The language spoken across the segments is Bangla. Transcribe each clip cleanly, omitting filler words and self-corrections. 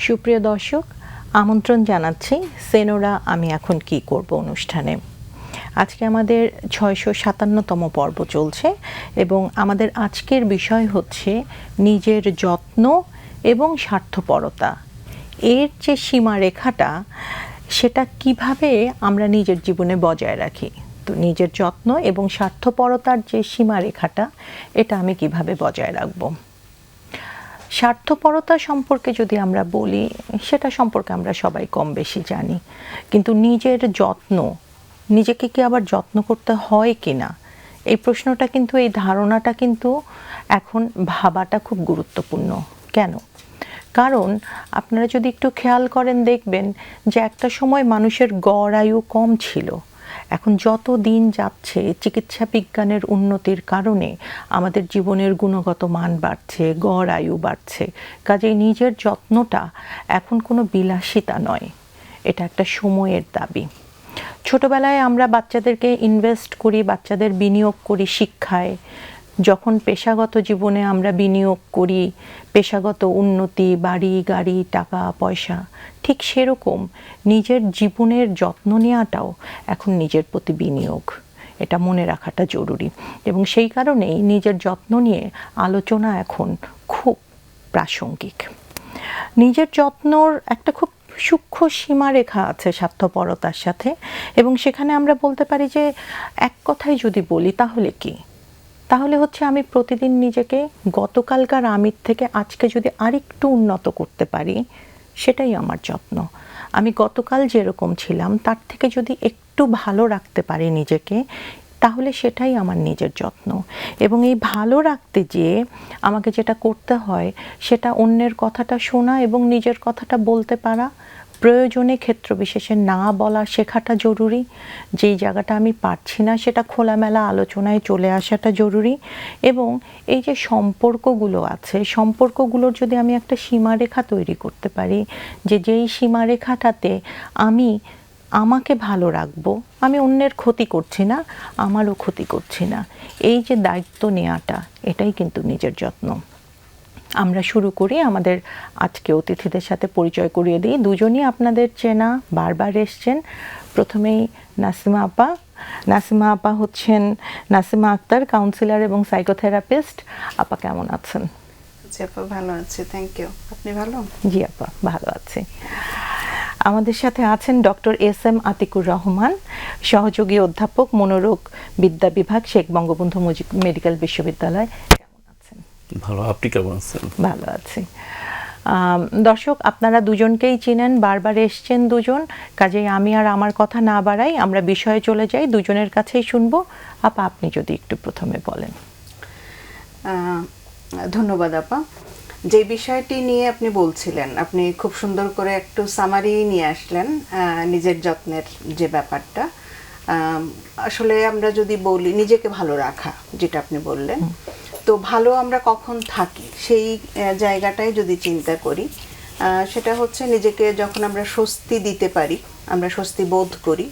সুপ্রিয় দর্শক, আমন্ত্রণ জানাচ্ছি সেনোরা আমি এখন কি করব অনুষ্ঠানে। আজকে আমাদের ৬৫৭তম পর্ব চলছে এবং আমাদের আজকের বিষয় হচ্ছে নিজের যত্ন এবং স্বার্থপরতা। এর যে সীমারেখাটা সেটা কিভাবে আমরা নিজের জীবনে বজায় রাখি। তো নিজের যত্ন এবং স্বার্থপরতার যে সীমারেখাটা এটা আমি কিভাবে বজায় রাখবো। স্বার্থপরতা সম্পর্কে যদি আমরা বলি, সেটা সম্পর্কে আমরা সবাই কম বেশি জানি, কিন্তু নিজের যত্ন, নিজেকে কি আবার যত্ন করতে হয় কি না, এই প্রশ্নটা কিন্তু, এই ধারণাটা কিন্তু এখন ভাবাটা খুব গুরুত্বপূর্ণ। কেন? কারণ আপনারা যদি একটু খেয়াল করেন দেখবেন যে একটা সময় মানুষের গড় আয়ু কম ছিল। এখন যত দিন যাচ্ছে চিকিৎসা বিজ্ঞানের উন্নতির কারণে আমাদের জীবনের গুণগত মান বাড়ছে, গড় আয়ু বাড়ছে। কাজেই নিজের যত্নটা এখন কোনো বিলাসিতা নয়, এটা একটা সময়ের দাবি। ছোটবেলায় আমরা বাচ্চাদেরকে ইনভেস্ট করি, বাচ্চাদের বিনিয়োগ করি শিক্ষায়। যখন পেশাগত জীবনে আমরা বিনিয়োগ করি, পেশাগত উন্নতি, বাড়ি গাড়ি, টাকা পয়সা, ঠিক সেরকম নিজের জীবনের যত্ন নেওয়াটাও এখন নিজের প্রতি বিনিয়োগ। এটা মনে রাখাটা জরুরি এবং সেই কারণেই নিজের যত্ন নিয়ে আলোচনা এখন খুব প্রাসঙ্গিক। নিজের যত্নর একটা খুব সূক্ষ্ম সীমারেখা আছে স্বার্থপরতার সাথে, এবং সেখানে আমরা বলতে পারি যে এক কথায় যদি বলি তাহলে কি, তাহলে হচ্ছে আমি প্রতিদিন নিজেকে গতকালকার আমির থেকে আজকে যদি আরেকটু উন্নত করতে পারি, সেটাই আমার যত্ন। আমি গতকাল যেরকম ছিলাম তার থেকে যদি একটু ভালো রাখতে পারি নিজেকে, তাহলে সেটাই আমার নিজের যত্ন। এবং এই ভালো রাখতে যেয়ে আমাকে যেটা করতে হয় সেটা অন্যের কথাটা শোনা এবং নিজের কথাটা বলতে পারা, প্রয়োজনে ক্ষেত্র বিশেষে না বলা শেখাটা জরুরি। যেই জায়গাটা আমি পারছি না সেটা খোলামেলা আলোচনায় চলে আসাটা জরুরি। এবং এই যে সম্পর্কগুলো আছে, সম্পর্কগুলোর যদি আমি একটা সীমারেখা তৈরি করতে পারি, যে যেই সীমারেখাটাতে আমি আমাকে ভালো রাখবো, আমি অন্যের ক্ষতি করছি না, আমারও ক্ষতি করছি না, এই যে দায়িত্ব নেওয়াটা, এটাই কিন্তু নিজের যত্ন। আমরা শুরু করি, আমাদের আজকে অতিথিদের সাথে পরিচয় করিয়ে দিই। দুজনই আপনাদের চেনা, বারবার এসছেন। প্রথমেই নাসিমা আপা। নাসিমা আপা হচ্ছেন নাসিমা আক্তার, কাউন্সিলর এবং সাইকোথেরাপিস্ট। আপা কেমন আছেন? জি আপা, ভালো আছি, থ্যাংক ইউ। আপনি ভালো? জি আপা, ভালো আছি। আমাদের সাথে আছেন ডক্টর এস.এম. আতিকুর রহমান, সহযোগী অধ্যাপক, মনোরোগ বিদ্যা বিভাগ, শেখ বঙ্গবন্ধু মেডিকেল বিশ্ববিদ্যালয়। কেমন আছেন? ভালো, আপনি কেমন আছেন? ভালো আছি। দর্শক, আপনারা দুজনকেই চিনেন, বারবার এসছেন দুজন, কাজেই আমি আর আমার কথা না বাড়াই, আমরা বিষয়ে চলে যাই, দুজনের কাছেই শুনবো। আপা, আপনি যদি একটু প্রথমে বলেন। ধন্যবাদ আপা। যে বিষয়টি নিয়ে আপনি বলছিলেন, আপনি খুব সুন্দর করে একটু সামারি নিয়ে আসলেন নিজের যত্নের যে ব্যাপারটা। আসলে আমরা যদি বলি নিজেকে ভালো রাখা, যেটা আপনি বললেন, তো ভালো আমরা কখন থাকি সেই জায়গাটাই যদি চিন্তা করি, সেটা হচ্ছে নিজেকে যখন আমরা স্বস্তি দিতে পারি, আমরা স্বস্তি বোধ করি,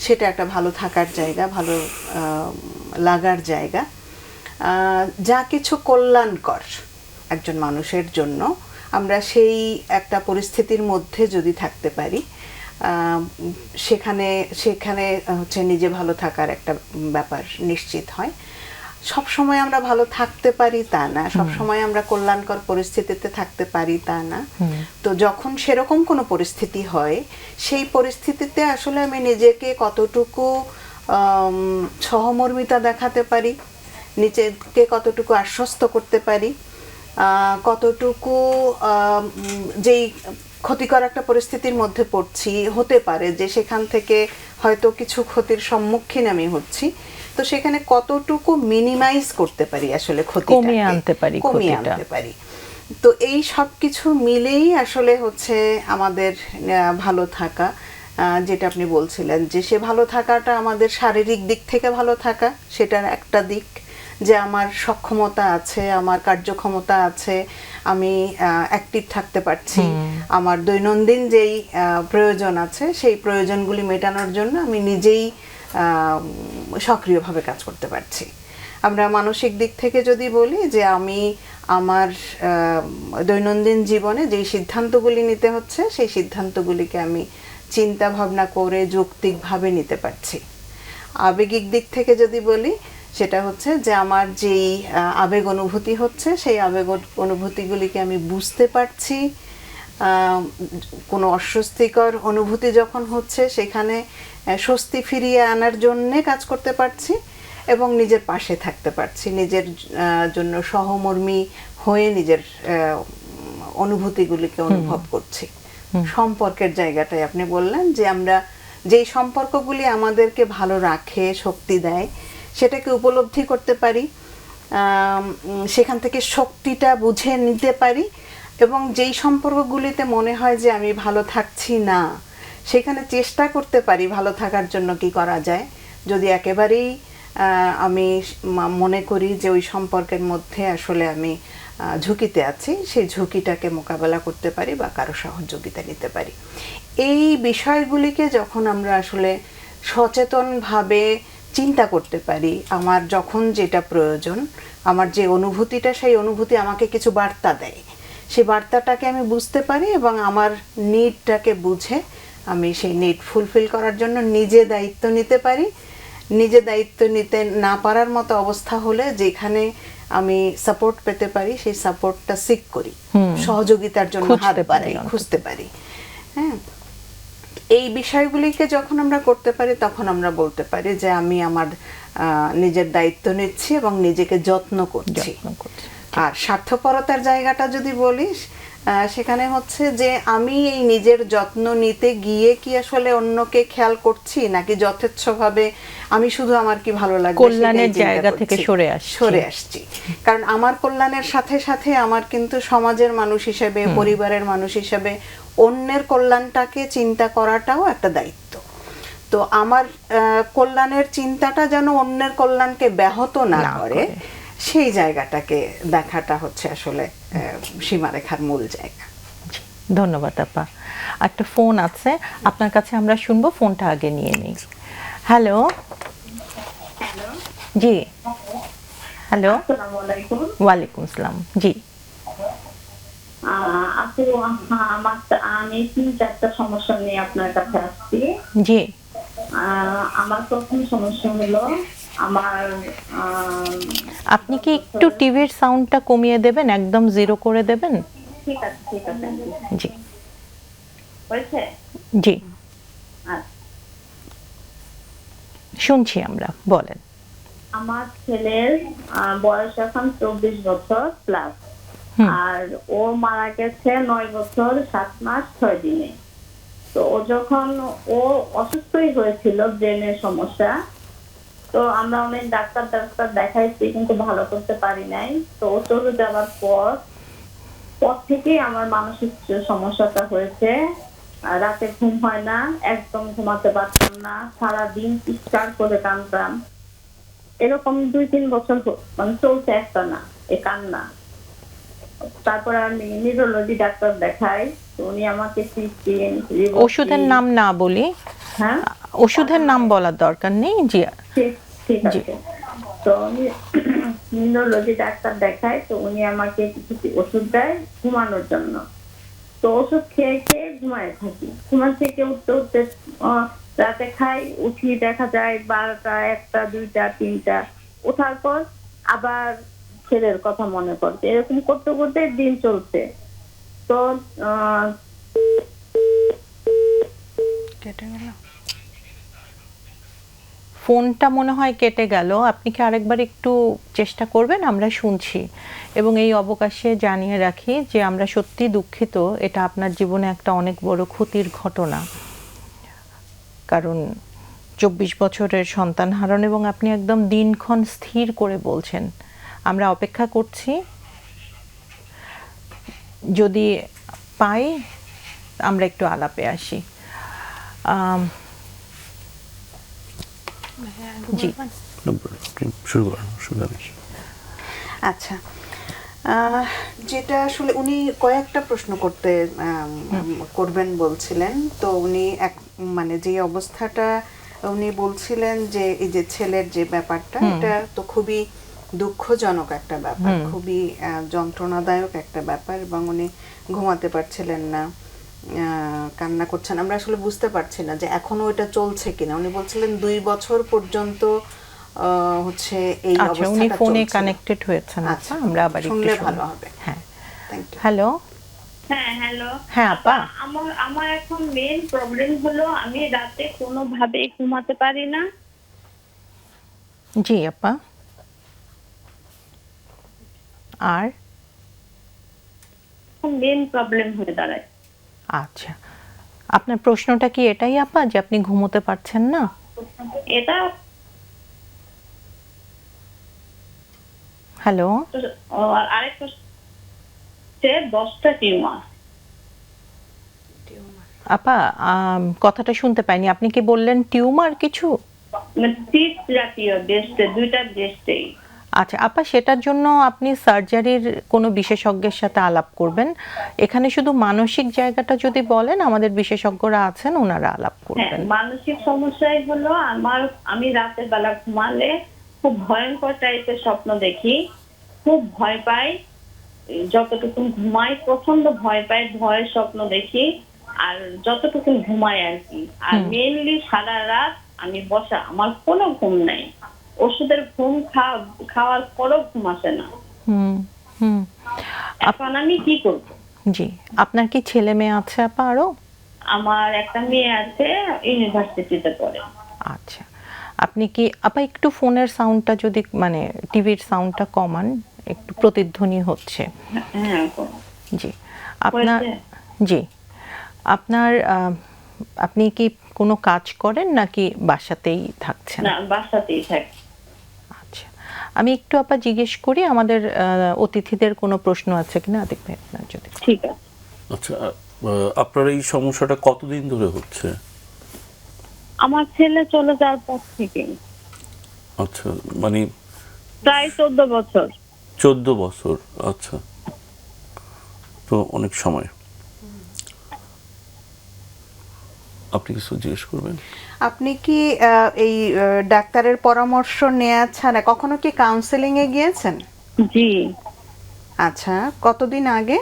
সেটা একটা ভালো থাকার জায়গা, ভালো লাগার জায়গা। যা কিছু কল্যাণকর একজন মানুষের জন্য, আমরা সেই একটা পরিস্থিতির মধ্যে যদি থাকতে পারি, সেখানে সেখানে হচ্ছে নিজে ভালো থাকার একটা ব্যাপার নিশ্চিত হয়। সব সময় আমরা ভালো থাকতে পারি তা না, সব সময় আমরা কল্যাণকর পরিস্থিতিতে থাকতে পারি তা না। তো যখন সেরকম কোনো পরিস্থিতি হয়, সেই পরিস্থিতিতে আসলে আমি নিজেকে কতটুকু সহমর্মিতা দেখাতে পারি, নিজেকে কতটুকু আশ্বস্ত করতে পারি, কতটুকু যেই ক্ষতিকর একটা পরিস্থিতির মধ্যে পড়ছি, হতে পারে যে সেখান থেকে হয়তো কিছু ক্ষতির সম্মুখীন আমি হচ্ছি, তো সেখানে কতটুকু মিনিমাইজ করতে পারি, আসলে ক্ষতি কমিয়ে আনতে পারি। তো এই সব কিছু মিলেই আসলে হচ্ছে আমাদের ভালো থাকা, যেটা আপনি বলছিলেন যে সে ভালো থাকাটা আমাদের শারীরিক দিক থেকে ভালো থাকা, সেটার একটা দিক, যে আমার সক্ষমতা আছে, আমার কার্যক্ষমতা আছে, আমি অ্যাক্টিভ থাকতে পারছি, আমার দৈনন্দিন যেই প্রয়োজন আছে সেই প্রয়োজনগুলি মেটানোর জন্য আমি নিজেই সক্রিয়ভাবে কাজ করতে পারছি। আমরা মানসিক দিক থেকে যদি বলি যে আমি আমার দৈনন্দিন জীবনে যেই সিদ্ধান্তগুলি নিতে হচ্ছে সেই সিদ্ধান্তগুলিকে আমি চিন্তা ভাবনা করে যৌক্তিকভাবে নিতে পারছি। আবেগিক দিক থেকে যদি বলি, সেটা হচ্ছে যে আমার যেই আবেগ অনুভূতি হচ্ছে সেই আবেগ অনুভূতিগুলিকে আমি বুঝতে পারছি। কোনো অস্বস্তিকর অনুভূতি যখন হচ্ছে সেখানে স্বস্তি ফিরিয়ে আনার জন্যে কাজ করতে পারছি এবং নিজের পাশে থাকতে পারছি, নিজের জন্য সহমর্মী হয়ে নিজের অনুভূতিগুলিকে অনুভব করছি। সম্পর্কের জায়গাটায় আপনি বললেন যে আমরা যেই সম্পর্কগুলি আমাদেরকে ভালো রাখে, শক্তি দেয়, সেটাকে উপলব্ধি করতে পারি, সেখান থেকে শক্তিটা বুঝে নিতে পারি এবং যেই সম্পর্কগুলিতে মনে হয় যে আমি ভালো থাকছি না, সেখানে চেষ্টা করতে পারি ভালো থাকার জন্য কি করা যায়। যদি একেবারেই আমি মনে করি যে ওই সম্পর্কের মধ্যে আসলে আমি ঝুঁকিতে আছি, সেই ঝুঁকিটাকে মোকাবেলা করতে পারি বা কারো সহযোগিতা নিতে পারি। এই বিষয়গুলিকে যখন আমরা আসলে সচেতনভাবে চিন্তা করতে পারি, আমার যখন যেটা প্রয়োজন, আমার যে অনুভূতিটা, সেই অনুভূতি আমাকে কিছু বার্তা দেয়, সেই বার্তাটাকে আমি বুঝতে পারি এবং আমার নিডটাকে বুঝে আমি সেই নিড ফুলফিল করার জন্য নিজে দায়িত্ব নিতে পারি। নিজে দায়িত্ব নিতে না পারার মতো অবস্থা হলে যেখানে আমি সাপোর্ট পেতে পারি সেই সাপোর্টটা সিক করি, সহযোগিতার জন্য হাত বাড়াই, খুঁজতে পারি। হ্যাঁ, এই বিষয়গুলিকে যখন আমরা করতে পারি তখন আমরা বলতে পারি যে আমি আমার নিজের দায়িত্ব নিচ্ছি এবং নিজেকে যত্ন করছি। আর স্বার্থপরতার জায়গাটা যদি বলিস, সেখানে হচ্ছে যে আমি এই নিজের যত্ন নিতে গিয়ে কি আসলে অন্যকে খেয়াল করছি নাকি যথেচ্ছভাবে আমি শুধু আমার কি ভালো লাগে কল্যাণের জায়গা থেকে সরে আসছি। কারণ আমার কল্যাণের সাথে সাথে আমার কিন্তু সমাজের মানুষ হিসেবে, পরিবারের মানুষ হিসেবে অন্যের কল্যাণটাকে চিন্তা করাটাও একটা দায়িত্ব। তো আমার কল্যাণের চিন্তাটা যেন অন্যের কল্যাণকে ব্যাহত না করে, সেই জায়গাটাকে দেখাটা হচ্ছে আসলে সীমারেখার মূল জায়গা। ধন্যবাদ আপা। একটা ফোন আছে আপনার কাছে, আমরা শুনবো, ফোনটা আগে নিয়ে নিই। হ্যালো, জি হ্যালো, ওয়ালাইকুম আসসালাম। জি আপু, আমি 3-4টা সমস্যা নিয়ে আপনার কাছে আসছি। জি, আমার প্রথম সমস্যা হলো আপনি কি একটু টিভির সাউন্ডটা কমিয়ে দেবেন, একদম জিরো করে দেবেন? ঠিক আছে জি হয়েছে? জি, শুনছি আমরা, বলেন। আমার ছেলের বয়স এখন 24 বছর প্লাস, আর ও মারা গেছে 9 বছর 7 মাস 6 দিনে। তো ও যখন অসুস্থই হয়েছিল, ব্রেনের সমস্যা, তো আমরা অনেক ডাক্তার দেখাইছি কিন্তু ভালো করতে পারি নাই। তো ও চলে যাওয়ার পর থেকেই আমার মানসিক সমস্যাটা হয়েছে। রাতে ঘুম হয় না, একদম ঘুমাতে পারতাম না, সারাদিন চিৎকার করে কাঁদতাম। এরকম 2-3 বছর মানে চলছে একটা না এ কান্না। তারপর আমি নিউরোলজি ডাক্তার দেখাই, তো উনি আমাকে ওষুধের নাম না বলি, হ্যাঁ ওষুধের নাম বলার দরকার নেই। জি ঠিক আছে। তো নিউরোলজি ডাক্তার দেখায়, তো উনি আমাকে কিছু ওষুধ দেয় ঘুমানোর জন্য। তো ওষুধ খেয়ে খেয়ে ঘুমায় থাকি। ঘুমান থেকে উঠতে রাতে খাই, উঠি দেখা যায় 12টা, 1টা, 2টা, 3টা। ওঠার পর আবার ছেলের কথা মনে পড়ছে। এরকম করতে করতে দিন চলছে। তো ফোনটা মনে হয় কেটে গেল। আপনি কি আরেকবার একটু চেষ্টা করবেন? আমরা শুনছি। এবং এই অবকাশে জানিয়ে রাখি যে আমরা সত্যি দুঃখিত, এটা আপনার জীবনে একটা অনেক বড় ক্ষতির ঘটনা। কারণ 24 বছরের সন্তান হারান এবং আপনি একদম দিনক্ষণ স্থির করে বলছেন। আমরা অপেক্ষা করছি, যদি পাই আমরা একটু আলাপে আসি। জি, শুরু করুন। আচ্ছা, যেটা আসলে উনি কয়েকটা প্রশ্ন করবেন বলছিলেন। তো উনি মানে যে অবস্থাটা উনি বলছিলেন যে এই যে ছেলের যে ব্যাপারটা, এটা তো খুবই দুঃখজনক একটা ব্যাপার, খুবই যন্ত্রণাদায়ক একটা ব্যাপার, এবং উনি ঘুমাতে পারছিলেন না, কান্না করছেন। আমরা আসলে বুঝতে পারছি না যে এখনো এটা চলছে কিনা। উনি বলছিলেন 2 বছর পর্যন্ত হচ্ছে এই আচ্ছা, অবস্থাটা উনি ফোনে চলছিল। কানেক্টেড হয়েছেন। আচ্ছা, আমরা আবার একটু শুনলে শুনি। ভালো হবে। হ্যাঁ, থ্যাংক ইউ। হ্যালো। হ্যাঁ, হ্যালো। হ্যাঁ আপা। আমার এখন মেইন প্রবলেম হলো আমি রাতে কোনোভাবে ঘুমাতে পারি না। জি আপা। আর মেইন প্রবলেম হয়ে দাঁড়ায়। আচ্ছা, আপনার প্রশ্নটা কি এটাই আপা যে আপনি ঘুমোতে পারছেন না? এটা হ্যালো। আর আরেকটা হচ্ছে 10টা টিউমার। আপা, কথাটা শুনতে পাইনি। আপনি কি বললেন টিউমার কিছু? মানে সিস্ট জাতীয় ব্রেস্টে, 2টা ব্রেস্টেই। আচ্ছা আপা, সেটার জন্য আপনি সার্জারির কোনো বিশেষজ্ঞের সাথে আলাপ করবেন। এখানে শুধু মানসিক জায়গাটা যদি বলেন, আমাদের বিশেষজ্ঞরা আছেন, ওনারা আলাপ হ্যাঁ, করবেন। মানসিক সমস্যাই হলো আমি রাতের বেলা ঘুমালে খুব ভয়ঙ্কর টাইপের স্বপ্ন দেখি, খুব ভয় পাই। যতটুকু ঘুমাই প্রচন্ড ভয় পাই, ভয়ের স্বপ্ন দেখি, আর যতটুকু ঘুমাই আর কি। আর মেইনলি সারা রাত আমি বসা, আমার কোনো ঘুম নাই। ওষুধের ঘুম খাওয়ার পরও ঘুম আসে না। হুম হুম। এখন আমি কি করব? জি, আপনার কি ছেলে মেয়ে আছে আপা আরো? আমার একটা মেয়ে আছে, ইউনিভার্সিটিতে পড়ে। আচ্ছা, আপনি কি আপা একটু ফোনের সাউন্ডটা যদি মানে টিভির সাউন্ডটা কমান, একটু প্রতিধ্বনি হচ্ছে। হ্যাঁ, জি, আপনার হয়েছে? জি, আপনার আপনি কি কোনো কাজ করেন নাকি বাসাতেই থাকছেন? না, বাসাতেই থাকি। আচ্ছা, আমি একটু আপা জিজ্ঞেস করি আমাদের অতিথিদের কোনো প্রশ্ন আছে কিনা দেখবে আপনার যদি। ঠিক আছে। আচ্ছা, আপনার এই সমস্যাটা কতদিন ধরে হচ্ছে? আমার ছেলে চলে যাওয়ার পর থেকে আচ্ছা, মানে প্রায় 14 বছর। 14 বছর। আচ্ছা, তো অনেক সময়। আপনি কিছু জিজ্ঞেস করবেন? আপনি কি এই ডাক্তারের পরামর্শ নিয়েছেন? কখনো কি কাউন্সেলিং এ গিয়েছেন? জি, আচ্ছা, কতদিন আগে?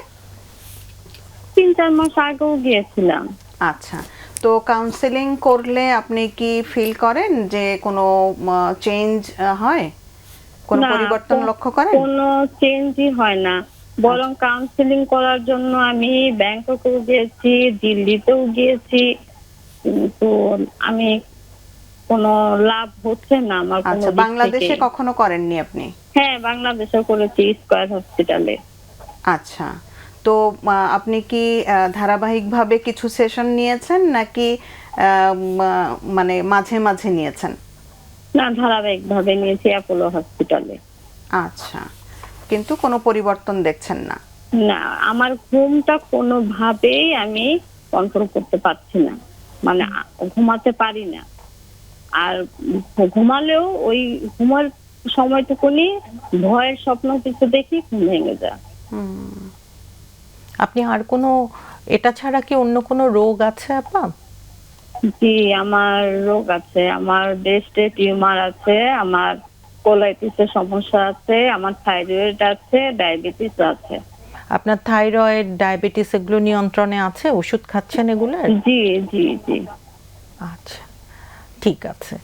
3-4 মাস আগেও গিয়েছিলাম। আচ্ছা, তো কাউন্সেলিং করলে আপনি কি ফিল করেন যে কোনো চেঞ্জ হয়, কোনো না, পরিবর্তন লক্ষ্য করেন? কোনো চেঞ্জই হয় না। বরং কাউন্সিলিং করার জন্য আমি ব্যাংককেও গিয়েছি, দিল্লিতেও গিয়েছি, কিন্তু আমি কোনো লাভ হচ্ছে না আমার কোনো আচ্ছা, দিক বাংলাদেশে থেকেই। কখনো করেননি আপনি? হ্যাঁ, বাংলাদেশে করেছি, স্কয়ার হসপিটালে। আচ্ছা, তো আপনি কি ধারাবাহিকভাবে কিছু সেশন নিয়েছেন নাকি মানে মাঝে মাঝে নিয়েছেন? না, ধারাবাহিকভাবে নিয়েছি অ্যাপোলো হসপিটালে। আচ্ছা, কিন্তু কোনো পরিবর্তন দেখছেন না? না, আমার ঘুমটা কোনোভাবেই আমি কন্ট্রোল করতে পারছি না, মানে ঘুমাতে পারি না। আর ঘুমালেও ওই ঘুমার সময়টুকুনি ভয়ের স্বপ্ন কিছু দেখি, ঘুম ভেঙে যায়। আপনি আর কোনো, এটা ছাড়া কি অন্য কোনো রোগ আছে আপা? জি, আমার রোগ আছে, আমার ব্রেস্টে টিউমার আছে, আমার কোলাইটিসের সমস্যা আছে, আমার থাইরয়েড আছে, ডায়াবেটিস আছে। আপনার থাইরয়েড, ডায়াবেটিস এগুলো নিয়ন্ত্রণে আছে? ওষুধ খাচ্ছেন এগুলোর? জি, জি, জি। আচ্ছা, ঠিক আছে।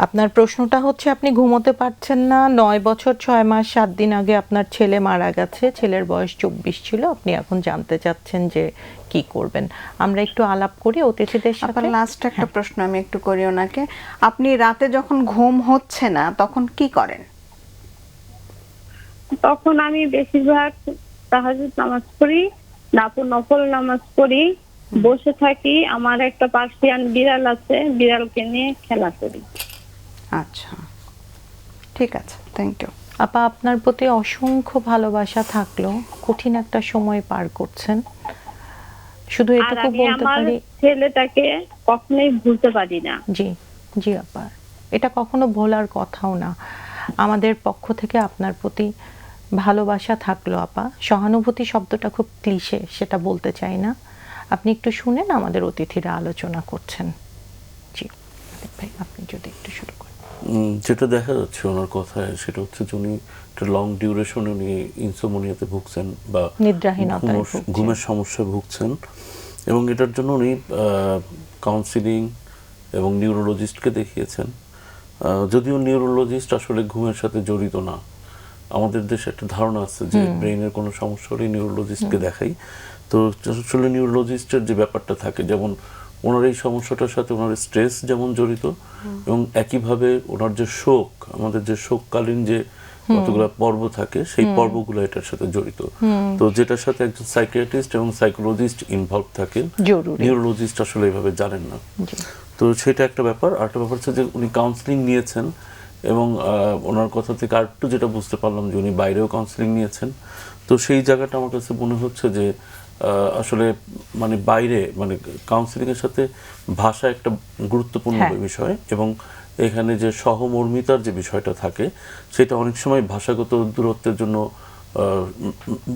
আপনার প্রশ্নটা হচ্ছে আপনি ঘুমোতে পারছেন না। 9 বছর 6 মাস 7 দিন আগে আপনার ছেলে মারা গেছে। ছেলের বয়স 24 ছিল। আপনি এখন জানতে চাচ্ছেন যে কি করবেন। আমরা একটু আলাপ করি অতিথিদের সাথে। আপনার লাস্ট একটা প্রশ্ন আমি একটু করি ওনাকে। আপনি রাতে যখন ঘুম হচ্ছে না তখন কি করেন? তখন আমি বেশিরভাগ তাহাজ্জুদ নামাজ পড়ি, নফল নামাজ পড়ি, বসে থাকি। আমার একটা পার্সিয়ান বিড়াল আছে, বিড়ালকে নিয়ে খেলা করি। আচ্ছা, ঠিক আছে, থ্যাংক ইউ। আপা, আপনার প্রতি অসংখ্য ভালোবাসা থাকলো। কঠিন একটা সময় পার করছেন। শুধু আর এটুকু আমি বলতে আমার পারি। ছেলেটাকে কখনোই ভুলতে পারি না। জি, জি আপা, এটা কখনো ভোলার কথাও না। আমাদের পক্ষ থেকে আপনার প্রতি ভালোবাসা থাকলো আপা। সহানুভূতি শব্দটা খুব ক্লিশে, সেটা বলতে চাই না। আপনি একটু শুনেন, আমাদের অতিথিরা আলোচনা করছেন। জি ভাই, আপনি যদি একটু শুরু করেন। যেটা দেখা যাচ্ছে ওনার কথায় সেটা হচ্ছে যে উনি একটা লং ডিউরেশন উনি ইনসোমনিয়াতে ভুগছেন বা নিদ্রাহীনতায় ভুগছেন। ঘুমের সমস্যায় ভুগছেন, এবং এটার জন্য উনি কাউন্সিলিং এবং নিউরোলজিস্টকে দেখিয়েছেন। যদিও নিউরোলজিস্ট আসলে ঘুমের সাথে জড়িত না, আমাদের দেশে একটা ধারণা আছে যে ব্রেইনের কোনো সমস্যা হলে নিউরোলজিস্টকে দেখাই। তো আসলে নিউরোলজিস্টের যে ব্যাপারটা থাকে, যেমন ওনার এই সমস্যাটার সাথে ওনার স্ট্রেস যেমন জড়িত, এবং একইভাবে ওনার যে শোক, আমাদের যে শোককালীন যে কতগুলো পর্ব থাকে সেই পর্বগুলো এটার সাথে জড়িত। তো যেটার সাথে একজন সাইকিয়াট্রিস্ট এবং সাইকোলজিস্ট ইনভলভ থাকেন, জরুরি। নিউরোলজিস্ট আসলে এইভাবে জানেন না। জি। তো সেটা একটা ব্যাপার। আরেকটা ব্যাপার হচ্ছে যে উনি কাউন্সিলিং নিয়েছেন, এবং ওনার কথা থেকে আরেকটু যেটা বুঝতে পারলাম যে উনি বাইরেও কাউন্সিলিং নিয়েছেন। তো সেই জায়গাটা আমার কাছে মনে হচ্ছে যে আসলে মানে বাইরে মানে কাউন্সিলিংয়ের সাথে ভাষা একটা গুরুত্বপূর্ণ বিষয়, এবং এখানে যে সহমর্মিতার যে বিষয়টা থাকে সেটা অনেক সময় ভাষাগত দূরত্বের জন্য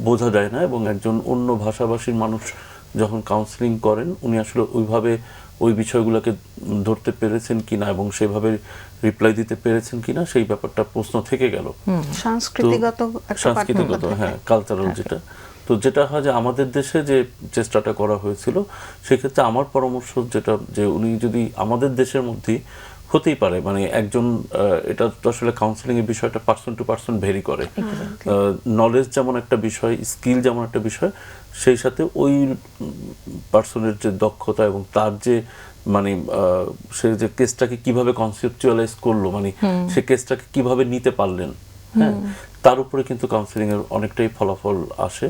বোঝা যায় না, এবং একজন অন্য ভাষাভাষীর মানুষ যখন কাউন্সিলিং করেন উনি আসলে ওইভাবে ওই বিষয়গুলোকে ধরতে পেরেছেন কিনা এবং সেভাবে রিপ্লাই দিতে পেরেছেন কিনা সেই ব্যাপারটা প্রশ্ন থেকে গেল। সাংস্কৃতিগত একটা পার্থক্য থাকে। হ্যাঁ, কালচারাল যেটা। তো যেটা হয় যে আমাদের দেশে যে চেষ্টাটা করা হয়েছিল সেক্ষেত্রে আমার পরামর্শ যেটা, যে উনি যদি আমাদের দেশের মধ্যে হতেই পারে, মানে একজন এটা তো আসলে কাউন্সিলিং এর বিষয়টা পার্সন টু পার্সন ভেরি করে। নলেজ যেমন একটা বিষয়, স্কিল যেমন একটা বিষয়, সেই সাথে ওই পার্সনের যে দক্ষতা এবং তার যে মানে সে যে কেসটাকে কিভাবে কনসেপচুয়ালাইজ করলো, মানে সে কেসটাকে কিভাবে নিতে পারলেন, হ্যাঁ, তার উপরে কিন্তু কাউন্সিলিং এর অনেকটাই ফলাফল আসে।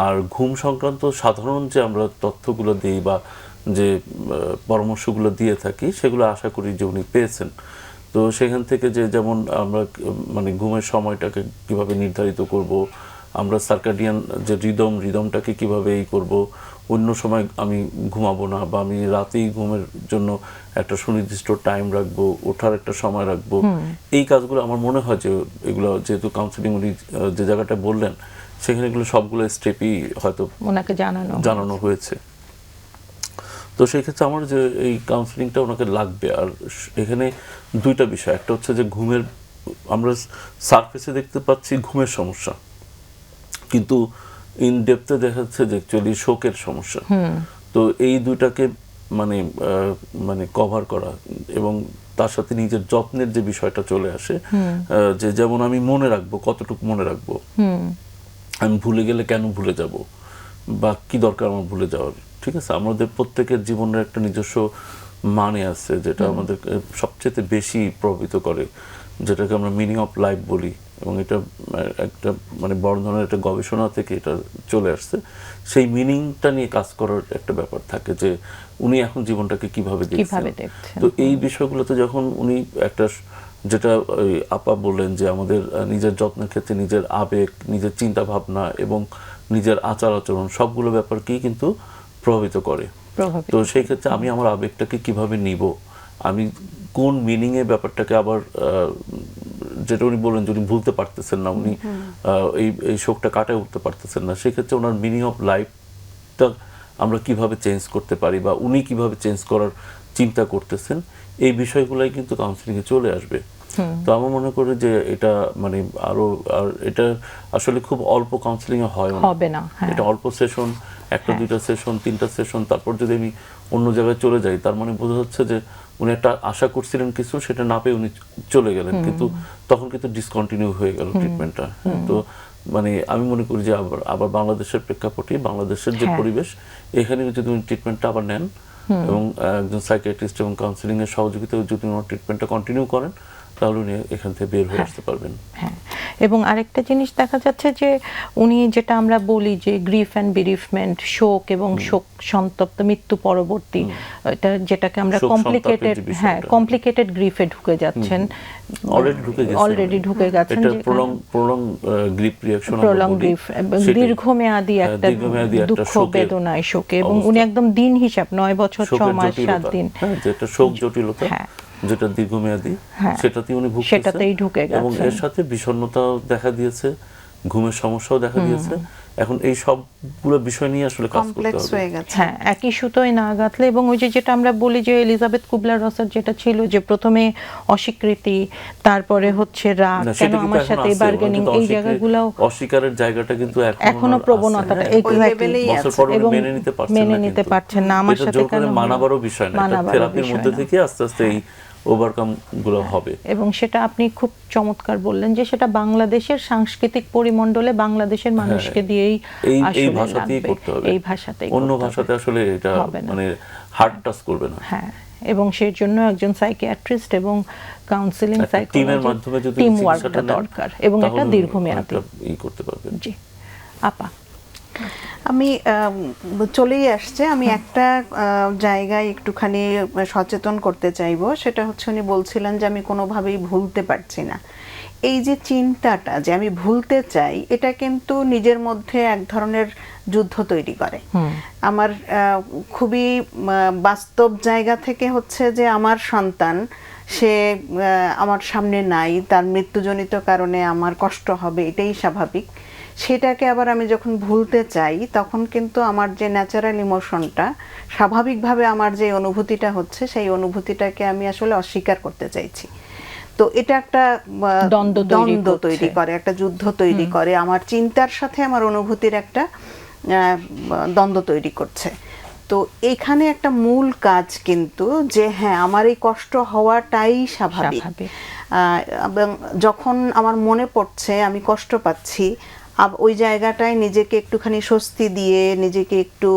আর ঘুম সংক্রান্ত সাধারণ যে আমরা তথ্যগুলো দিই বা যে পরামর্শগুলো দিয়ে থাকি সেগুলো আশা করি যে উনি পেয়েছেন। তো সেখান থেকে যে যেমন আমরা মানে ঘুমের সময়টাকে কিভাবে নির্ধারিত করব, আমরা সার্কাডিয়ান যে রিদমটাকে কিভাবে এই করব, অন্য সময় আমি ঘুমাবো না বা আমি রাতেই ঘুমের জন্য একটা সুনির্দিষ্ট টাইম রাখবো, ওঠার একটা সময় রাখবো, এই কাজগুলো আমার মনে হয় যে এগুলো যেহেতু কাউন্সিলিং উনি যে জায়গাটা বললেন সেখানে এগুলো সবগুলো স্টেপই হয়তো ওনাকে জানানো হয়েছে। তো সেই ক্ষেত্রে আমার যে এই কাউন্সিলিংটা ওনাকে লাগবে। আর এখানে দুইটা বিষয়, একটা হচ্ছে যে ঘুমের, আমরা সারফেসে দেখতে পাচ্ছি ঘুমের সমস্যা, কিন্তু ইন ডেপথে দেখা যাচ্ছে যে অ্যাকচুয়ালি শোকের সমস্যা। তো এই দুইটাকে মানে মানে কভার করা এবং তার সাথে নিজের যত্নের যে বিষয়টা চলে আসে, যে যেমন আমি মনে রাখবো, কতটুকু মনে রাখবো, আমি ভুলে গেলে কেন ভুলে যাব বা কি দরকার আমার ভুলে যাওয়ার, ঠিক আছে। আমাদের প্রত্যেকের জীবনের একটা নিজস্ব মানে আছে যেটা আমাদের সবচেয়ে বেশি প্রভাবিত করে, যেটাকে আমরা মিনিং অফ লাইফ বলি, এবং এটা একটা মানে বড় ধরনের একটা গবেষণা থেকে এটা চলে আসছে। সেই মিনিংটা নিয়ে কাজ করার একটা ব্যাপার থাকে যে উনি এখন জীবনটাকে কিভাবে দেখছেন। তো এই বিষয়গুলোতে যখন উনি একটা, যেটা ওই আপা বললেন যে আমাদের নিজের যত্নের ক্ষেত্রে নিজের আবেগ, নিজের চিন্তা ভাবনা এবং নিজের আচার আচরণ সবগুলো ব্যাপারকেই কিন্তু প্রভাবিত করে। তো সেই ক্ষেত্রে আমি আমার আবেগটাকে কিভাবে নিব, আমি কোন মিনিং এ ব্যাপারটাকে আবার যেটা উনি বললেন যে উনি ভুলতে পারতেছেন না, উনি এই শোকটা কাটায় উঠতে পারতেছেন না, সেক্ষেত্রে ওনার মিনিং অফ লাইফটা আমরা কিভাবে চেঞ্জ করতে পারি বা উনি কিভাবে চেঞ্জ করার চিন্তা করতেছেন, এই বিষয়গুলাই কিন্তু কাউন্সিলিং এ চলে আসবে। তো আমার মনে করি যে এটা মানে আরো, আর এটা আসলে খুব অল্প কাউন্সিলিং এ হবে না। এটা অল্প সেশন, একটা দুইটা সেশন, তিনটা সেশন, তারপর যদি আমি অন্য জায়গায় চলে যাই তার মানে বোঝা যাচ্ছে যে উনি একটা আশা করছিলেন কিছু, সেটা না পেয়ে উনি চলে গেলেন, কিন্তু তখন কিন্তু ডিসকন্টিনিউ হয়ে গেল ট্রিটমেন্টটা। তো মানে আমি মনে করি যে আবার বাংলাদেশের প্রেক্ষাপটে, বাংলাদেশের যে পরিবেশ, এখানে যদি উনি ট্রিটমেন্টটা আবার নেন এবং একজন সাইকিয়াট্রিস্ট এবং কাউন্সিলিং এর সহযোগিতায় যদি উনি ট্রিটমেন্টটা কন্টিনিউ করেন, তাহলে উনি এখান থেকে বের হয়ে আসতে পারবেন। হ্যাঁ, এবং আরেকটা জিনিস দেখা যাচ্ছে যে উনি যেটা আমরা বলি যে গ্রিফ অ্যান্ড বিরিফমেন্ট, শোক এবং শোক সন্তপ্ত মৃত্যু পরবর্তী, এটা যেটাকে আমরা কমপ্লিকেটেড গ্রিফে ঢুকে যাচ্ছেন, অলরেডি ঢুকে গেছেন, এটা প্রলং গ্রিফ রিঅ্যাকশন, দীর্ঘমেয়াদী একটা দুঃখ বেদনায় শোকে, এবং উনি একদম দিন হিসাব 9 বছর 6 মাস 7 দিন, যেটা শোক জটিলতা, যেটা দীর্ঘমেয়াদী, সেটাতেই উনি ভুগছেন, সেটাতেই ঢুকে গেছেন, এবং এর সাথে বিষণ্ণতাও দেখা দিয়েছে, ঘুমের সমস্যাও দেখা দিয়েছে, এখন এই সবগুলো বিষয় নিয়ে আসলে কাজ করতে কমপ্লেক্স হবে। হয়ে গেছে। হ্যাঁ, একই সুতোয় না গাঁথলে, এবং ওই যে যেটা আমরা বলি যে এলিজাবেথ কুবলার রসের যেটা ছিল যে প্রথমে অস্বীকৃতি, তারপরে হচ্ছে রাগ, না, কেন সেটা কিন্তু আমার এখন সাথে আছে, বার্গেনিং, কিন্তু এই জায়গাগুলোও অস্বীকারের জায়গাটা কিন্তু এখনো আছে, প্রবণতাটা হ্যাঁ। ওই এক্স্যাক্টলি লেভেলেই বছর আছে। পর উনি এবং মেনে নিতে পারছেন মেনে না, নিতে কিন্তু পারছেন না, আমার এটা সাথে জোর করে কেন হলো? মানাবারও বিষয় না, এটা মানাবারও থেরাপির বিষয় মধ্যে না। থেকে আস্তে আস্তে এই ওভারকাম গুলো হবে। এবং সেটা আপনি খুব চমৎকার বললেন যে সেটা বাংলাদেশের সাংস্কৃতিক পরিমণ্ডলে বাংলাদেশের মানুষকে দিয়েই এই আসলে ভাষাতেই লাগবে। করতে হবে, এই ভাষাতেই অন্য করতে হবে। ভাষাতে আসলে এটা হবে না। মানে হার্ড টাচ করবে না। হ্যাঁ, এবং সেই জন্য একজন সাইকিয়াট্রিস্ট এবং কাউন্সিলিং একটা টিমের মাধ্যমে যদি টিম চিকিৎসাটা ওয়ার্কটা নেন, দরকার, এবং এটা তাহলে দীর্ঘমেয়াদী। অনেকটা করতে পারবেন। জি আপা, আমি চলেই আসছে, আমি একটা জায়গায় একটুখানি সচেতন করতে চাইবো, সেটা হচ্ছে উনি বলছিলেন যে আমি কোনোভাবেই ভুলতে পারছি না। এই যে চিন্তাটা যে আমি ভুলতে চাই, এটা কিন্তু নিজের মধ্যে এক ধরনের যুদ্ধ তৈরি করে। আমার খুবই বাস্তব জায়গা থেকে হচ্ছে যে আমার সন্তান, সে আমার সামনে নাই, তার মৃত্যুজনিত কারণে আমার কষ্ট হবে, এটাই স্বাভাবিক। সেটাকে আবার আমি যখন ভুলতে চাই, তখন কিন্তু আমার যে ন্যাচারাল ইমোশনটা, স্বাভাবিকভাবে আমার যে অনুভূতিটা হচ্ছে, সেই অনুভূতিটাকে আমি আসলে অস্বীকার করতে চাইছি। তো এটা একটা দ্বন্দ্ব তৈরি করে, একটা যুদ্ধ তৈরি করে, আমার চিন্তার সাথে আমার অনুভূতির একটা দ্বন্দ্ব তৈরি করছে। তো এখানে একটা মূল কাজ কিন্তু যে হ্যাঁ, আমার এই কষ্ট হওয়াটাই স্বাভাবিক। এবং যখন আমার মনে পড়ছে আমি কষ্ট পাচ্ছি, ওই জায়গাটায় নিজেকে একটুখানি স্বস্তি দিয়ে, নিজেকে একটু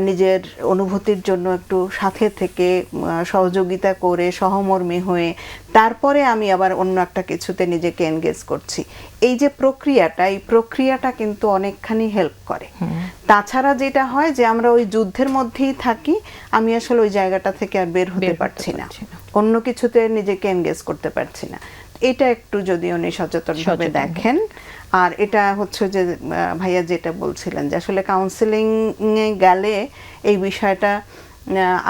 নিজের অনুভূতির জন্য একটু সাথে থেকে সহযোগিতা করে, সহমর্মী হয়ে, তারপরে আমি আবার অন্য একটা কিছুতে নিজেকে এনগেজ করছি। এই যে প্রক্রিয়াটা, এই প্রক্রিয়াটা কিন্তু অনেকখানি হেল্প করে। তাছাড়া যেটা হয় যে আমরা ওই যুদ্ধের মধ্যেই থাকি, আমি আসলে ওই জায়গাটা থেকে আর বের হতে পারছি না, অন্য কিছুতে নিজেকে এনগেজ করতে পারছি না। এটা একটু যদি উনি সচেতনভাবে দেখেন। আর এটা হচ্ছে যে ভাইয়া যেটা বলছিলেন যে আসলে কাউন্সেলিং এ গেলে এই বিষয়টা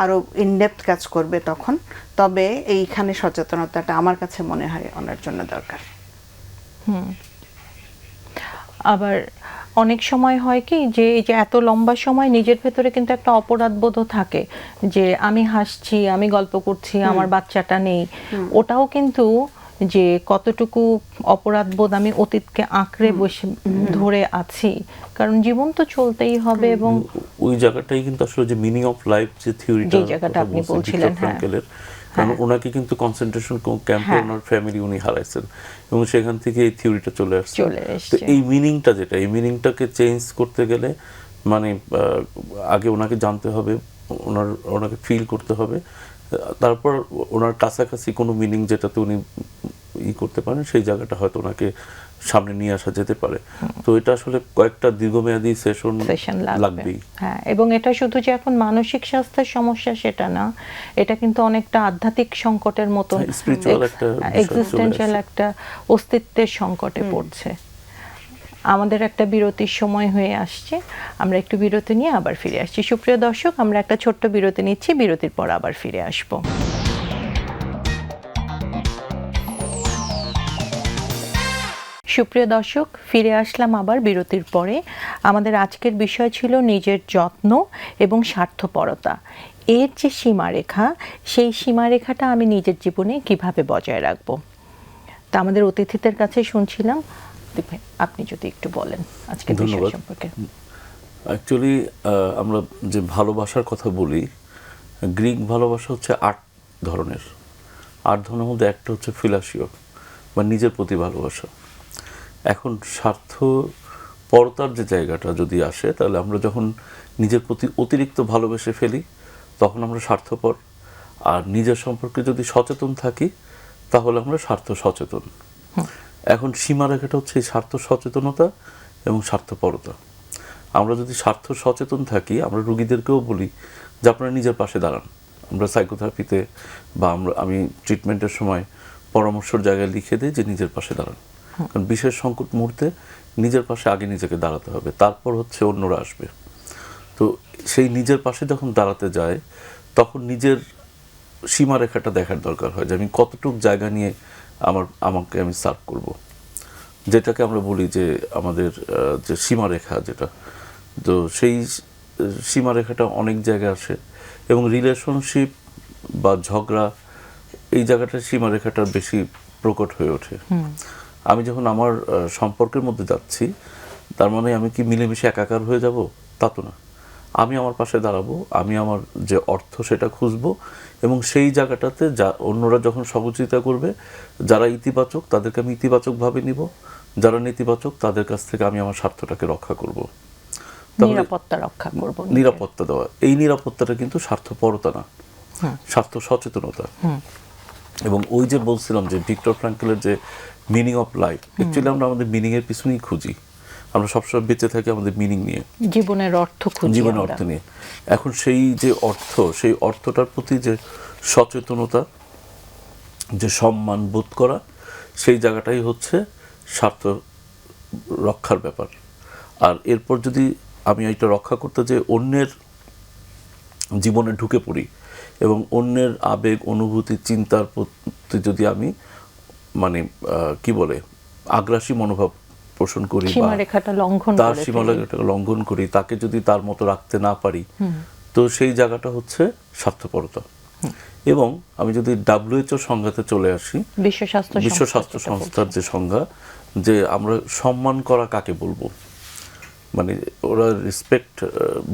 আরো ইনডেপথ কাজ করবে তখন। তবে এইখানে সচেতনতাটা আমার কাছে মনে হয় ওনার জন্য দরকার। আবার অনেক সময় হয় কি যে এই যে এত লম্বা সময় নিজের ভেতরে কিন্তু একটা অপরাধবোধও থাকে যে আমি হাসছি, আমি গল্প করছি, আমার বাচ্চাটা নেই। ওটাও কিন্তু যে কতটুকু অপরাধবোধ, আমি অতীতকে আঁকড়ে বসে ধরে আছি, কারণ জীবন তো চলতেই হবে। এবং ওই জায়গাটাই কিন্তু আসলে যে মিনিং অফ লাইফ যে থিওরিটা, যে জায়গাটা আপনি বলছিলেন, ফ্রাঙ্কেলের, কারণ ওনাকে কিন্তু কনসেন্ট্রেশন ক্যাম্পে ওনার ফ্যামিলি উনি হারাইছেন, এবং সেখান থেকে এই থিওরিটা চলে আসছে। তো এই মিনিংটা যেটা, এই মিনিংটাকে চেঞ্জ করতে গেলে মানে আগে ওনাকে জানতে হবে, ওনাকে ফিল করতে হবে, তারপর ওনার কাছাকাছি কোনো মিনিং যেটাতে উনি করতে পারেন, সেই জায়গাটা হয়তো ওনাকে সামনে নিয়ে আসা যেতে পারে। তো এটা আসলে কয়েকটা দীর্ঘমেয়াদী সেশন লাগবেই। হ্যাঁ, এবং এটা শুধু যে এখন মানসিক স্বাস্থ্যের সমস্যা সেটা না, এটা কিন্তু অনেকটা আধ্যাত্মিক সংকটের মতো, স্পিরিচুয়াল একটা এক্সিস্টেন্সিয়াল একটা অস্তিত্বের সংকটে পড়ছে। আমাদের একটা বিরতির সময় হয়ে আসছে, আমরা একটু বিরতি নিয়ে আবার ফিরে আসছি। সুপ্রিয় দর্শক, আমরা একটা ছোট্ট বিরতি নিচ্ছি, বিরতির পর আবার ফিরে আসবো। সুপ্রিয় দর্শক, ফিরে আসলাম আবার বিরতির পরে। আমাদের আজকের বিষয় ছিল নিজের যত্ন এবং স্বার্থপরতা। এর যে সীমারেখা, সেই সীমারেখাটা আমি নিজের জীবনে কিভাবে বজায় রাখবো, তা আমাদের অতিথিদের কাছে শুনছিলাম। আপনি যদি একটু বলেন আজকের বিষয় সম্পর্কে। অ্যাকচুয়ালি আমরা যে ভালোবাসার কথা বলি, গ্রিক ভালোবাসা হচ্ছে 8 ধরনের। 8 ধরনের মধ্যে একটা হচ্ছে ফিলাসিও বা নিজের প্রতি ভালোবাসা। এখন স্বার্থপরতার যে জায়গাটা যদি আসে, তাহলে আমরা যখন নিজের প্রতি অতিরিক্ত ভালোবেসে ফেলি, তখন আমরা স্বার্থপর। আর নিজের সম্পর্কে যদি সচেতন থাকি, তাহলে আমরা স্বার্থ সচেতন। এখন সীমারেখাটা হচ্ছে এই স্বার্থ সচেতনতা এবং স্বার্থপরতা। আমরা যদি স্বার্থ সচেতন থাকি, আমরা রোগীদেরকেও বলি যে আপনারা নিজের পাশে দাঁড়ান। আমরা সাইকোথেরাপিতে বা আমি ট্রিটমেন্টের সময় পরামর্শের জায়গায় লিখে দিই যে নিজের পাশে দাঁড়ান, কারণ বিশেষ সংকট মুহূর্তে নিজের পাশে আগে নিজেকে দাঁড়াতে হবে, তারপর হচ্ছে অন্যরা আসবে। তো সেই নিজের পাশে যখন দাঁড়াতে যায়, তখন নিজের সীমারেখাটা দেখার দরকার হয় যে আমি কতটুকু জায়গা নিয়ে আমাকে আমি সার্ভ করব। যেটাকে আমরা বলি যে আমাদের যে সীমারেখা যেটা, তো সেই সীমারেখাটা অনেক জায়গায় আসে এবং রিলেশনশিপ বা ঝগড়া এই জায়গাটার সীমারেখাটা বেশি প্রকট হয়ে ওঠে। আমি যখন আমার সম্পর্কের মধ্যে যাচ্ছি, তার মানে আমি কি মিলেমিশে একাকার হয়ে যাব? তা তো না। আমি আমার পাশে দাঁড়াবো, আমি আমার যে অর্থ সেটা খুঁজবো এবং সেই জায়গাটাতে যা অন্যরা যখন সহযোগিতা করবে, যারা ইতিবাচক তাদেরকে আমি ইতিবাচকভাবে নিব, যারা নেতিবাচক তাদের কাছ থেকে আমি আমার স্বার্থটাকে রক্ষা করব। নিরাপত্তা রক্ষা করব, নিরাপত্তা দেওয়া, এই নিরাপত্তাটা কিন্তু স্বার্থপরতা না, স্বার্থ সচেতনতা। এবং ওই যে বলছিলাম যে ভিক্টর ফ্রাঙ্কলের যে মিনিং অফ লাইফ, অ্যাকচুয়ালি আমরা আমাদের মিনিং এর পিছনেই খুঁজি। আমরা সবসময় বেঁচে থাকি আমাদের মিনিং নিয়ে, জীবনের অর্থ খুঁজি, জীবনের অর্থ নিয়ে। এখন সেই যে অর্থ, সেই অর্থটার প্রতি যে সচেতনতা, যে সম্মান বোধ করা, সেই জায়গাটাই হচ্ছে স্বার্থ রক্ষার ব্যাপার। আর এরপর যদি আমি এটা রক্ষা করতে যে অন্যের জীবনে ঢুকে পড়ি এবং অন্যের আবেগ অনুভূতি চিন্তার প্রতি যদি আমি মানে কি বলে আগ্রাসী মনোভাব পোষণ করি, সীমারেখাটা লঙ্ঘন তার করে সীমারেখাটা লঙ্ঘন করি, তাকে যদি তার মতো রাখতে না পারি, তো সেই জায়গাটা হচ্ছে স্বার্থপরতা। এবং আমি যদি WHO সংজ্ঞাতে চলে আসি, বিশ্ব স্বাস্থ্য সংস্থার যে সংজ্ঞা, যে আমরা সম্মান করা কাকে বলবো, মানে ওরা রেসপেক্ট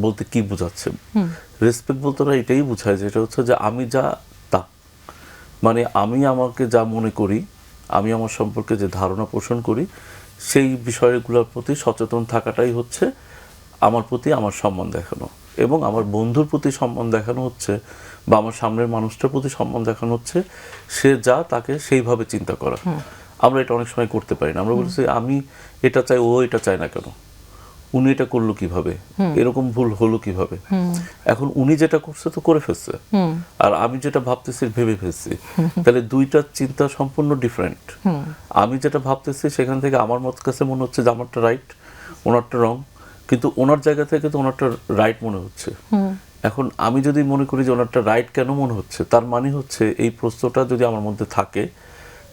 বলতে কি বোঝাচ্ছে? রেসপেক্ট বলতে ওরা এটাই বোঝায় যেটা হচ্ছে যে আমি যা তা, মানে আমি আমাকে যা মনে করি, আমি আমার সম্পর্কে যে ধারণা পোষণ করি, সেই বিষয়গুলোর প্রতি সচেতন থাকাটাই হচ্ছে আমার প্রতি আমার সম্মান দেখানো। এবং আমার বন্ধুর প্রতি সম্মান দেখানো হচ্ছে, বা আমার সামনের মানুষটার প্রতি সম্মান দেখানো হচ্ছে সে যা তাকে সেইভাবে চিন্তা করা। আমরা এটা অনেক সময় করতে পারি না। আমরা বলছি আমি এটা চাই, ও এটা চায় না কেন, উনি এটা করলো কিভাবে, এরকম ভুল হলো কিভাবে। এখন উনি যেটা করছে তো করে ফেলছে, আর আমি যেটা ভাবতেছি ভেবে ফেলছি, তাহলে দুইটা চিন্তা সম্পূর্ণ ডিফারেন্ট। আমি যেটা ভাবতেছি সেখান থেকে আমার মত কাছে মনে হচ্ছে যে আমারটা রাইট, ওনারটা রং, কিন্তু ওনার জায়গা থেকে তো ওনারটা রাইট মনে হচ্ছে। এখন আমি যদি মনে করি যে ওনারটা রাইট কেন মনে হচ্ছে, তার মানে হচ্ছে এই প্রশ্নটা যদি আমার মধ্যে থাকে,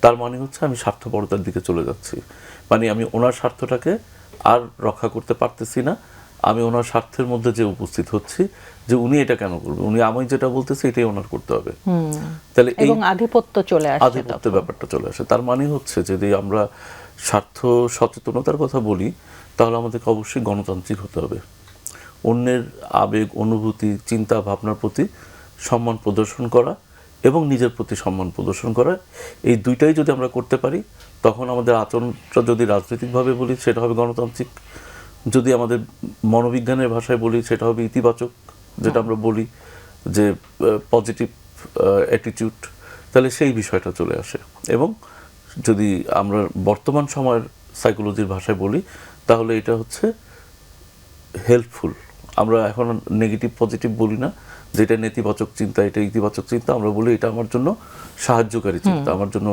তার মানে হচ্ছে আমি স্বার্থপরতার দিকে চলে যাচ্ছি। মানে আমি ওনার স্বার্থটাকে আর রক্ষা করতে পারতেছি না, আমি ওনার স্বার্থের মধ্যে যে উপস্থিত হচ্ছি যে উনি এটা কেন করবে, উনি আমি যেটা বলতেছি এটাই ওনার করতে হবে। তাহলে এই আধিপত্য চলে আসে, আধিপত্য ব্যাপারটা চলে আসে। তার মানে হচ্ছে যদি আমরা স্বার্থ সচেতনতার কথা বলি, তাহলে আমাদেরকে অবশ্যই গণতান্ত্রিক হতে হবে। অন্যের আবেগ অনুভূতি চিন্তা ভাবনার প্রতি সম্মান প্রদর্শন করা এবং নিজের প্রতি সম্মান প্রদর্শন করা, এই দুইটাই যদি আমরা করতে পারি, তখন আমাদের আচরণটা যদি রাজনৈতিকভাবে বলি সেটা হবে গণতান্ত্রিক, যদি আমাদের মনোবিজ্ঞানের ভাষায় বলি সেটা হবে ইতিবাচক, যেটা আমরা বলি যে পজিটিভ অ্যাটিটিউড, তাহলে সেই বিষয়টা চলে আসে। এবং যদি আমরা বর্তমান সময়ের সাইকোলজির ভাষায় বলি, তাহলে এটা হচ্ছে হেল্পফুল। আমরা এখন নেগেটিভ পজিটিভ বলি না, যেটা নেতিবাচক চিন্তা এটা ইতিবাচক চিন্তা, আমরা বলি এটা আমার জন্য সাহায্যকারী চিন্তা, আমার জন্য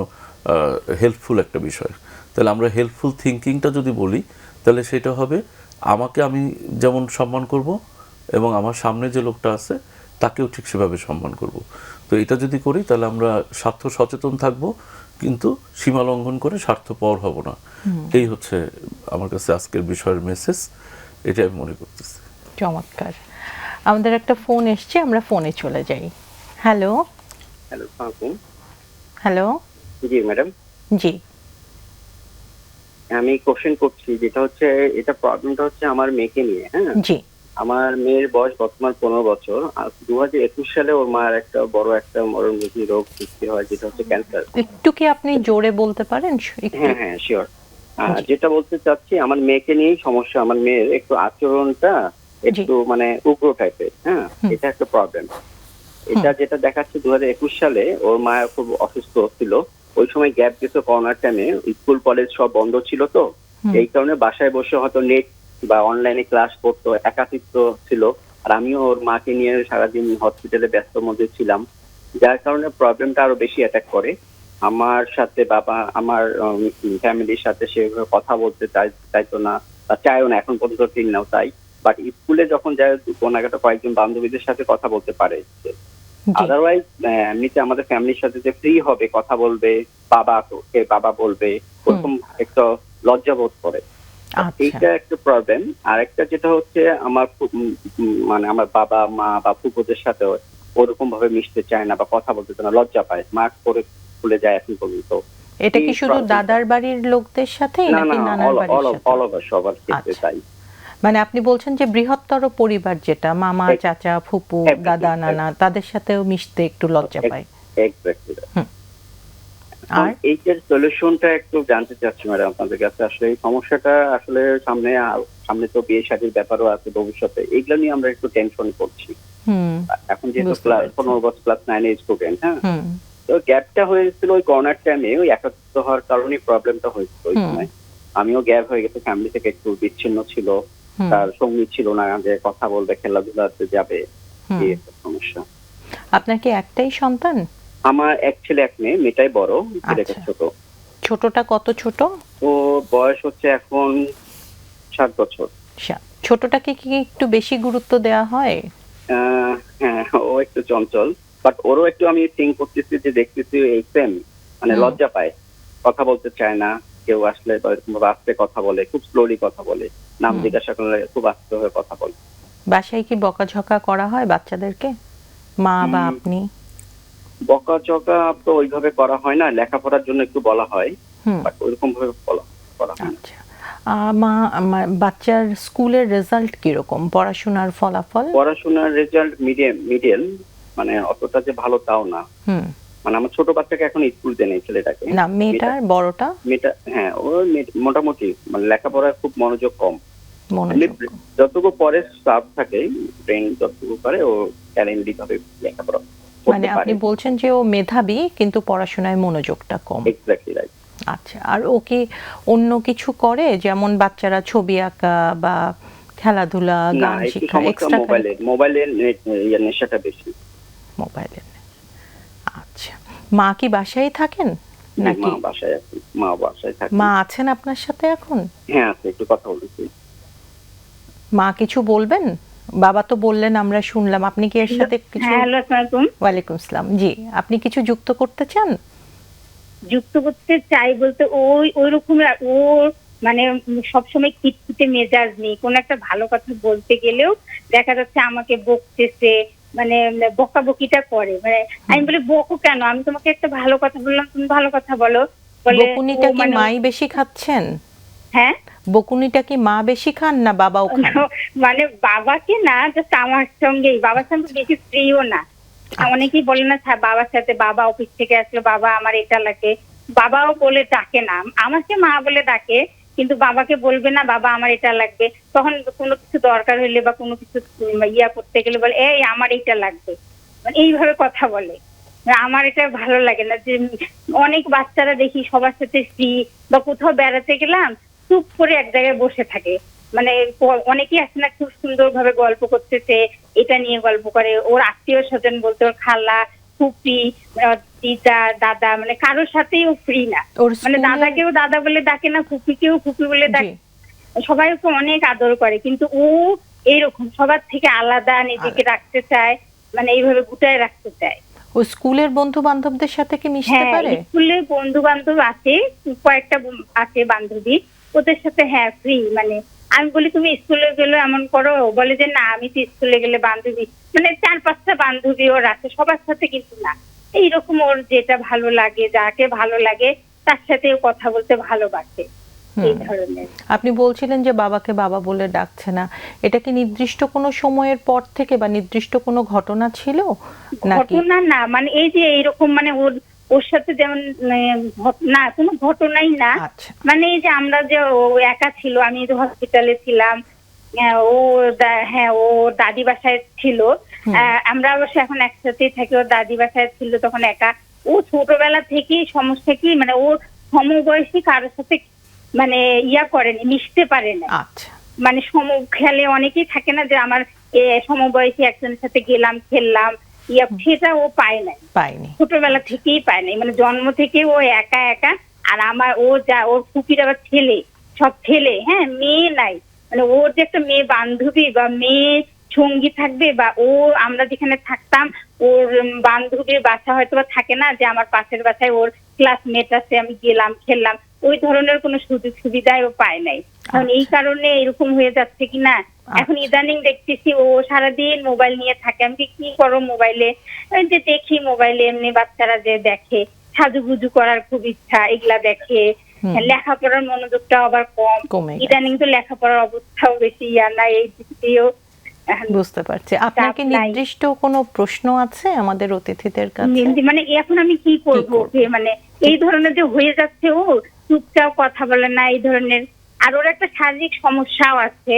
হেল্পফুল একটা বিষয়। তাহলে আমরা হেল্পফুল থিঙ্কিংটা যদি বলি, তাহলে সেটা হবে আমাকে আমি যেমন সম্মান করব এবং আমার সামনে যে লোকটা আছে তাকেও ঠিক সেভাবে সম্মান করব। তো এটা যদি করি তাহলে আমরা স্বার্থ সচেতন থাকব, কিন্তু সীমা লঙ্ঘন করে স্বার্থপর হব না। এই হচ্ছে আমার কাছে আজকের বিষয়ের মেসেজ, এটা আমি মনে করতেছি। চমৎকার। আমাদের একটা ফোন এসছে, আমরা ফোনে চলে যাই। হ্যালো হ্যালো, আসসালামু হ্যালো জি ম্যাডাম, জি আমি কোশ্চেন করছি, যেটা হচ্ছে এটা প্রবলেমটা হচ্ছে আমার মেয়েকে নিয়ে। হ্যাঁ, জি আমার মেয়ের বয়স বর্তমান 15 বছর। আর 2021 সালে ওর মার একটা বড় মরণঘাতী রোগ সৃষ্টি হয়, যেটা হচ্ছে ক্যান্সার। একটু কি আপনি জোরে বলতে পারেন? হ্যাঁ হ্যাঁ শিওর। যেটা বলতে চাচ্ছি, আমার মেয়েকে নিয়েই সমস্যা। আমার মেয়ের একটু আচরণটা একটু মানে উগ্র টাইপের। হ্যাঁ, এটা একটা প্রবলেম। এটা যেটা দেখাচ্ছে 2021 সালে ওর মা খুব অসুস্থ ছিল, ওই সময় গ্যাপ গেছে করোনার টাইমে, স্কুল কলেজ সব বন্ধ ছিল, তো এই কারণে বাসায় বসে হয়তো নেট বা অনলাইনে ক্লাস করতো, একাকিত্ব ছিল। আর আমিও ওর মাকে নিয়ে সারাদিন হসপিটালে ব্যস্তর মধ্যে ছিলাম, যার কারণে প্রবলেমটা আরো বেশি অ্যাটাক করে আমার সাথে। বাবা আমার ফ্যামিলির সাথে সেভাবে কথা বলতে চাইতো না, বা চাইও না এখন পর্যন্ত, ঠিক নাও তাই। বাট স্কুলে যখন যায় কোনাগাটা কয়েকজন বান্ধবীদের সাথে কথা বলতে পারে। আদারওয়াইজ এমনিতে আমাদের ফ্যামিলির সাথে যে ফ্রি হবে কথা বলবে, বাবা বলবে, ওরকম একটা লজ্জা বোধ করে। আচ্ছা এইটা একটা প্রবলেম। আর একটা যেটা হচ্ছে আমার মানে আমার বাবা মা বা ফুফুদের সাথে ওরকম ভাবে মিশতে চায় না বা কথা বলতে চায় না, লজ্জা পায়, মাস্ক পরে খুলে যায় এখন পর্যন্ত। এটা কি এই শুধু problem- দাদার বাড়ির লোকদের সাথে না নাকি না, নানার বাড়ির সাথে? অল ওভার সবার ক্ষেত্রে আচ্ছা। তাই। মানে আপনি বলছেন যে বৃহত্তর পরিবার যেটা মামা এক- চাচা ফুপু Everything, দাদা নানা তাদের সাথেও মিশতে একটু লজ্জা পায়। এক্স্যাক্টলি। আর এইটার সলিউশনটা একটু জানতে চাচ্ছি ম্যাডাম আপনাদের কাছে। আসলে এই সমস্যাটা আসলে সামনে তো বিয়ে শাদীর ব্যাপারও আছে ভবিষ্যতে, এগুলো নিয়ে আমরা একটু টেনশন করছি। হুম এখন যেহেতু বুঝতে পারছি। 15 বছর ক্লাস 9 এর স্টুডেন্ট, হ্যাঁ, হুম তো গ্যাপটা হয়েছিল ওই করোনার টাইমে, ওই একাকিত্ব হওয়ার কারণেই প্রবলেমটা হয়েছিল ওই সময়। আমিও গ্যাপ হয়ে গেছে, ফ্যামিলি থেকে একটু বিচ্ছিন্ন ছিল, হুম, তার সঙ্গী ছিল না যে কথা বলবে, খেলাধুলাতে যাবে, হুম। এই একটা সমস্যা। আপনার কি একটাই সন্তান? আমার এক ছেলে এক মেয়ে, মেয়েটাই বড়, ছেলেটা আচ্ছা। ছোট। ছোটটা কত ছোট? ও বয়স হচ্ছে এখন 7 বছর। ছোটটাকে কি একটু বেশি গুরুত্ব দেওয়া হয়? হ্যাঁ, ও একটু চঞ্চল, বাট ওরও একটু আমি থিঙ্ক করতেছি যে দেখতেছি এই সেম, মানে লজ্জা পায়, কথা বলতে চায় না, কেউ আসলে এরকম আস্তে কথা বলে, খুব স্লোলি কথা বলে, নাম জিজ্ঞাসা করলে খুব আস্তে হয়ে কথা বলে। বাসায় কি বকাঝকা করা হয় বাচ্চাদেরকে, মা বা আপনি? বকাঝকা তো ওইভাবে করা হয় না, লেখাপড়ার জন্য একটু বলা হয়, হুম বাট ওইরকম ভাবে করা হয় না। আচ্ছা বাচ্চার স্কুলের রেজাল্ট কিরকম, পড়াশোনার ফলাফল? পড়াশোনার রেজাল্ট মিডিয়াম, মানে অতটা যে ভালো তাও না। হুম মানে আমার ছোট বাচ্চাকে এখন স্কুল দেয় নেই, ছেলেটাকে। না মেয়েটার বড়টা? মেয়েটা হ্যাঁ, ও মোটামুটি মানে লেখাপড়ায় খুব মনোযোগ কম। মনোযোগ যতটুকু পরে সাব থাকে, ব্রেন যতটুকু পারে ও ট্যালেন্টলি ভাবে লেখাপড়া মানে করতে পারে। আপনি বলছেন যে ও মেধাবী কিন্তু পড়াশোনায় মনোযোগটা কম। Exactly right. আচ্ছা আর ও কি অন্য কিছু করে, যেমন বাচ্চারা ছবি আঁকা বা খেলাধুলা না, গান একটু শেখা সমস্যা এক্সট্রা? মোবাইলের নেশাটা বেশি। মোবাইলের। আচ্ছা মা কি বাসায় থাকেন নাকি? মা বাসায় থাকে। মা আছেন আপনার সাথে এখন? হ্যাঁ আছে, একটু কথা বলেছি। মা কিছু বলবেন? বাবা তো বললেন, আমরা শুনলাম, আপনি কি এর সাথে কিছু? হ্যাঁ, হ্যালো, আসসালামু আলাইকুম। ওয়ালাইকুম আসসালাম। জি আপনি কিছু যুক্ত করতে চান? যুক্ত করতে চাই বলতে ওই রকমের ও মানে সবসময় খিটখিটে মেজাজ নেই, কোন একটা ভালো কথা বলতে গেলেও দেখা যাচ্ছে আমাকে বকতেছে, মানে বকাবকিটা করে। মানে আমি বলি বকো কেন, আমি তোমাকে একটা ভালো কথা বললাম, তুমি ভালো কথা বলো। বলে বকুনিটা ও কি মানে মাই বেশি খাচ্ছেন? হ্যাঁ, বকুনিটা কি মা বেশি খান না বাবাও খান? মানে বাবাকে না, জাস্ট আমার সঙ্গেই, বাবার সঙ্গে বেশি প্রিয় না। অনেকেই বলে না বাবার সাথে, বাবা অফিস থেকে আসলো, বাবা আমার এটা লাগে, বাবাও বলে ডাকে না, আমাকে মা বলে ডাকে, কিন্তু বাবাকে বলবে না বাবা আমার এটা লাগবে। তখন কোনো কিছু দরকার হইলে বা কোনো কিছু ইয়া করতে গেলে বলে এই আমার এটা লাগবে, মানে এইভাবে কথা বলে। আমার এটা ভালো লাগে না যে অনেক বাচ্চারা দেখি সবার সাথে ফ্রি, বা কোথাও বেড়াতে গেলাম চুপ করে এক জায়গায় বসে থাকে, মানে অনেকেই আছে না খুব সুন্দর ভাবে গল্প করতেছে, এটা নিয়ে গল্প করে, ওর আত্মীয় স্বজন বলতে ওর খালা ফুপি দিদা দাদা, মানে কারোর সাথেই ও ফ্রি না। মানে দাদাকেও দাদা বলে ডাকে না, ফুপিকেও ফুপি বলে ডাকে, সবাই ওকে অনেক আদর করে, কিন্তু ও এইরকম সবার থেকে আলাদা নিজেকে রাখতে চায়, মানে এইভাবে গুটায় রাখতে চায়। ও স্কুলের বন্ধু বান্ধবদের সাথে কি মিশতে পারে? হ্যাঁ, স্কুলে বন্ধু বান্ধব আছে, কয়েকটা আছে বান্ধবী, ওদের সাথে হ্যাঁ ফ্রি। মানে আমি বলি তুমি স্কুলে গেলে এমন করো, বলে যে না আমি তো স্কুলে গেলে বান্ধবী, মানে 4-5টা বান্ধবী ওর আছে, সবার সাথে কিন্তু না। এইরকম ওর যেটা ভালো লাগে, যাকে ভালো লাগে তার সাথে কথা বলতে ভালোবাসে, এই ধরনের। আপনি বলছিলেন যে বাবাকে বাবা বলে ডাকছে না, এটা কি নির্দিষ্ট কোনো সময়ের পর থেকে বা নির্দিষ্ট কোনো ঘটনা ছিল নাকি? ঘটনা না, মানে এই যে এইরকম, মানে ওর সাথে যেমন না কোনো ঘটনাই না। আচ্ছা মানে এই যে আমরা যে ও একা ছিল, আমি তো হসপিটালে ছিলাম, ও হ্যাঁ ও দাদি বাসায় ছিল, আমরা অবশ্য এখন একসাথেই থাকি, ওর দাদি বাসায় ছিল তখন একা। ও ছোটবেলা থেকেই সমস্যা কি, মানে ও সমবয়সী কারোর সাথে মানে ইয়া করেনি, মিশতে পারে না। আচ্ছা মানে খেলে অনেকেই থাকে না যে আমার সমবয়সী একজনের সাথে গেলাম খেললাম, সেটা ও পায়নি, ছোটবেলা থেকেই পায় নাই, মানে জন্ম থেকে ও একা একা। আর আমার ওর ফুপির আবার ছেলে, সব ছেলে, হ্যাঁ মেয়ে নাই, মানে ওর যে একটা মেয়ে বান্ধবী বা মেয়ে সঙ্গী থাকবে, বা আমরা যেখানে থাকতাম ওর বান্ধবীর বাসা হয়তো বা থাকে না, যে আমার পাশের বাসায় ওর ক্লাসমেট আছে, আমি গেলাম খেললাম, ওই ধরনের কোনো সুযোগ সুবিধাও পায় নাই। কারণ এই কারণে এরকম হয়ে যাচ্ছে কিনা এখন ইদানিং দেখতেছি ও সারাদিন মোবাইল নিয়ে থাকে। আমি কি করো মোবাইলে, ওই যে দেখি মোবাইলে এমনি বাচ্চারা যে দেখে, সাজুগুজু করার খুব ইচ্ছা, এগুলা দেখে। লেখাপড়ার মনোযোগটা আবার কম, কমে গেছে। ইদানিং তো লেখাপড়ার অবস্থাও বেশি না, এই দিক দিয়েও বুঝতে পারছি। আপনার কি চাপ নাই। নির্দিষ্ট কোনো প্রশ্ন আছে আমাদের অতিথিদের কাছে? মানে এখন আমি কি করব, করব? মানে এই ধরনের যে হয়ে যাচ্ছে, ও চুপচাপ কথা বলে না এই ধরনের। আর ওর একটা শারীরিক সমস্যাও আছে।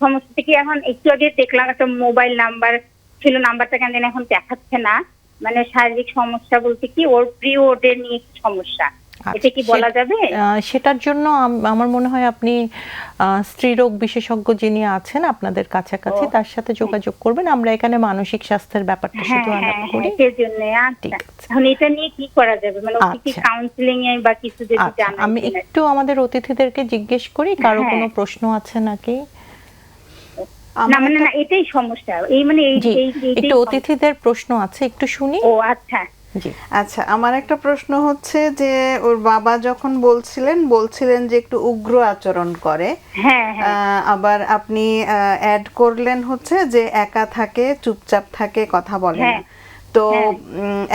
সমস্যা থেকে এখন একটু আগে দেখলাম একটা মোবাইল নাম্বার ছিল, নাম্বারটা কেন জানি এখন দেখাচ্ছে না। মানে শারীরিক সমস্যা বলতে কি ওর পিরিয়ডের নিয়ে একটু সমস্যা, এটা কি বলা যাবে? সেটার জন্য আমার মনে হয় আপনি স্ত্রীরোগ বিশেষজ্ঞ যিনি আছেন আপনাদের কাছাকাছি তার সাথে যোগাযোগ করবেন। আমরা এখানে মানসিক স্বাস্থ্যের ব্যাপারটা শুধু আলাপ করি। সেজন্য আচ্ছা, এখন এটা নিয়ে কি করা যাবে, মানে ওকে কি কাউন্সিলিং এ বা কিছু যদি জানেন? আমি একটু আমাদের অতিথিদেরকে জিজ্ঞেস করি কারো কোনো প্রশ্ন আছে নাকি। না মানে না, এটাই সমস্যা। এই মানে এই একটু অতিথিদের প্রশ্ন আছে, একটু শুনি। ও আচ্ছা জি আচ্ছা, আমার একটা প্রশ্ন হচ্ছে যে ওর বাবা যখন বলছিলেন যে একটু উগ্র আচরণ করে, আবার আপনি অ্যাড করলেন হচ্ছে যে একা থাকে, চুপচাপ থাকে, কথা বলে না। তো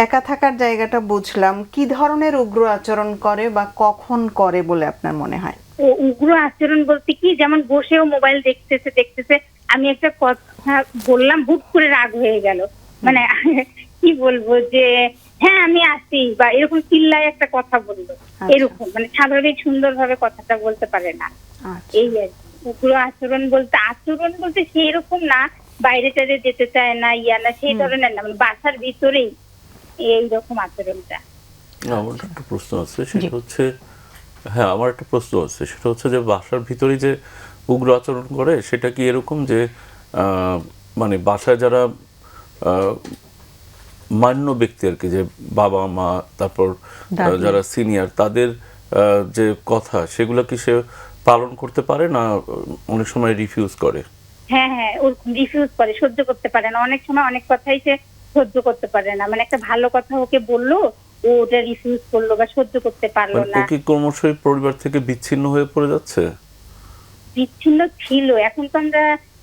একা থাকার জায়গাটা বুঝলাম, কি ধরনের উগ্র আচরণ করে বা কখন করে বলে আপনার মনে হয়? ও উগ্র আচরণ বলতে কি, যেমন বসেও মোবাইল দেখতেছে, আমি একটা কথা বললাম, হুট করে রাগ হয়ে গেল, মানে কি বলবো যে হ্যাঁ আমি আসি, বা এরকম চিল্লায় একটা কথা বললো, এরকম মানে স্বাভাবিক সুন্দরভাবে কথাটা বলতে পারে না। এই আর কি উগ্র আচরণ বলতে সেই রকম না, বাইরে টাইরে যেতে চায় না, না সেই ধরনের না, মানে বাসার ভিতরেই এইরকম আচরণটা। আমার একটা প্রশ্ন আছে, সেটা হচ্ছে আমার একটা প্রশ্ন আছে, সেটা হচ্ছে যে বাসার ভিতরে যে উগ্র আচরণ করে সেটা কি এরকম যে মানে বাসায় যারা মান্য ব্যক্তি আর কি, যে বাবা মা, তারপর যারা সিনিয়র, তাদের যে কথা সেগুলো কি সে পালন করতে পারে না, অনেক সময় রিফিউজ করে? হ্যাঁ ও রিফিউজ করে, সহ্য করতে পারে না, অনেক সময় অনেক কথাই সে সহ্য করতে পারে না। মানে একটা ভালো কথা ওকে বললো, ও ওটা রিফিউজ করলো বা সহ্য করতে পারলো না। ও কি ক্রমশই পরিবার থেকে বিচ্ছিন্ন হয়ে পড়ে যাচ্ছে? বিচ্ছিন্ন ছিল, এখন তো আমরা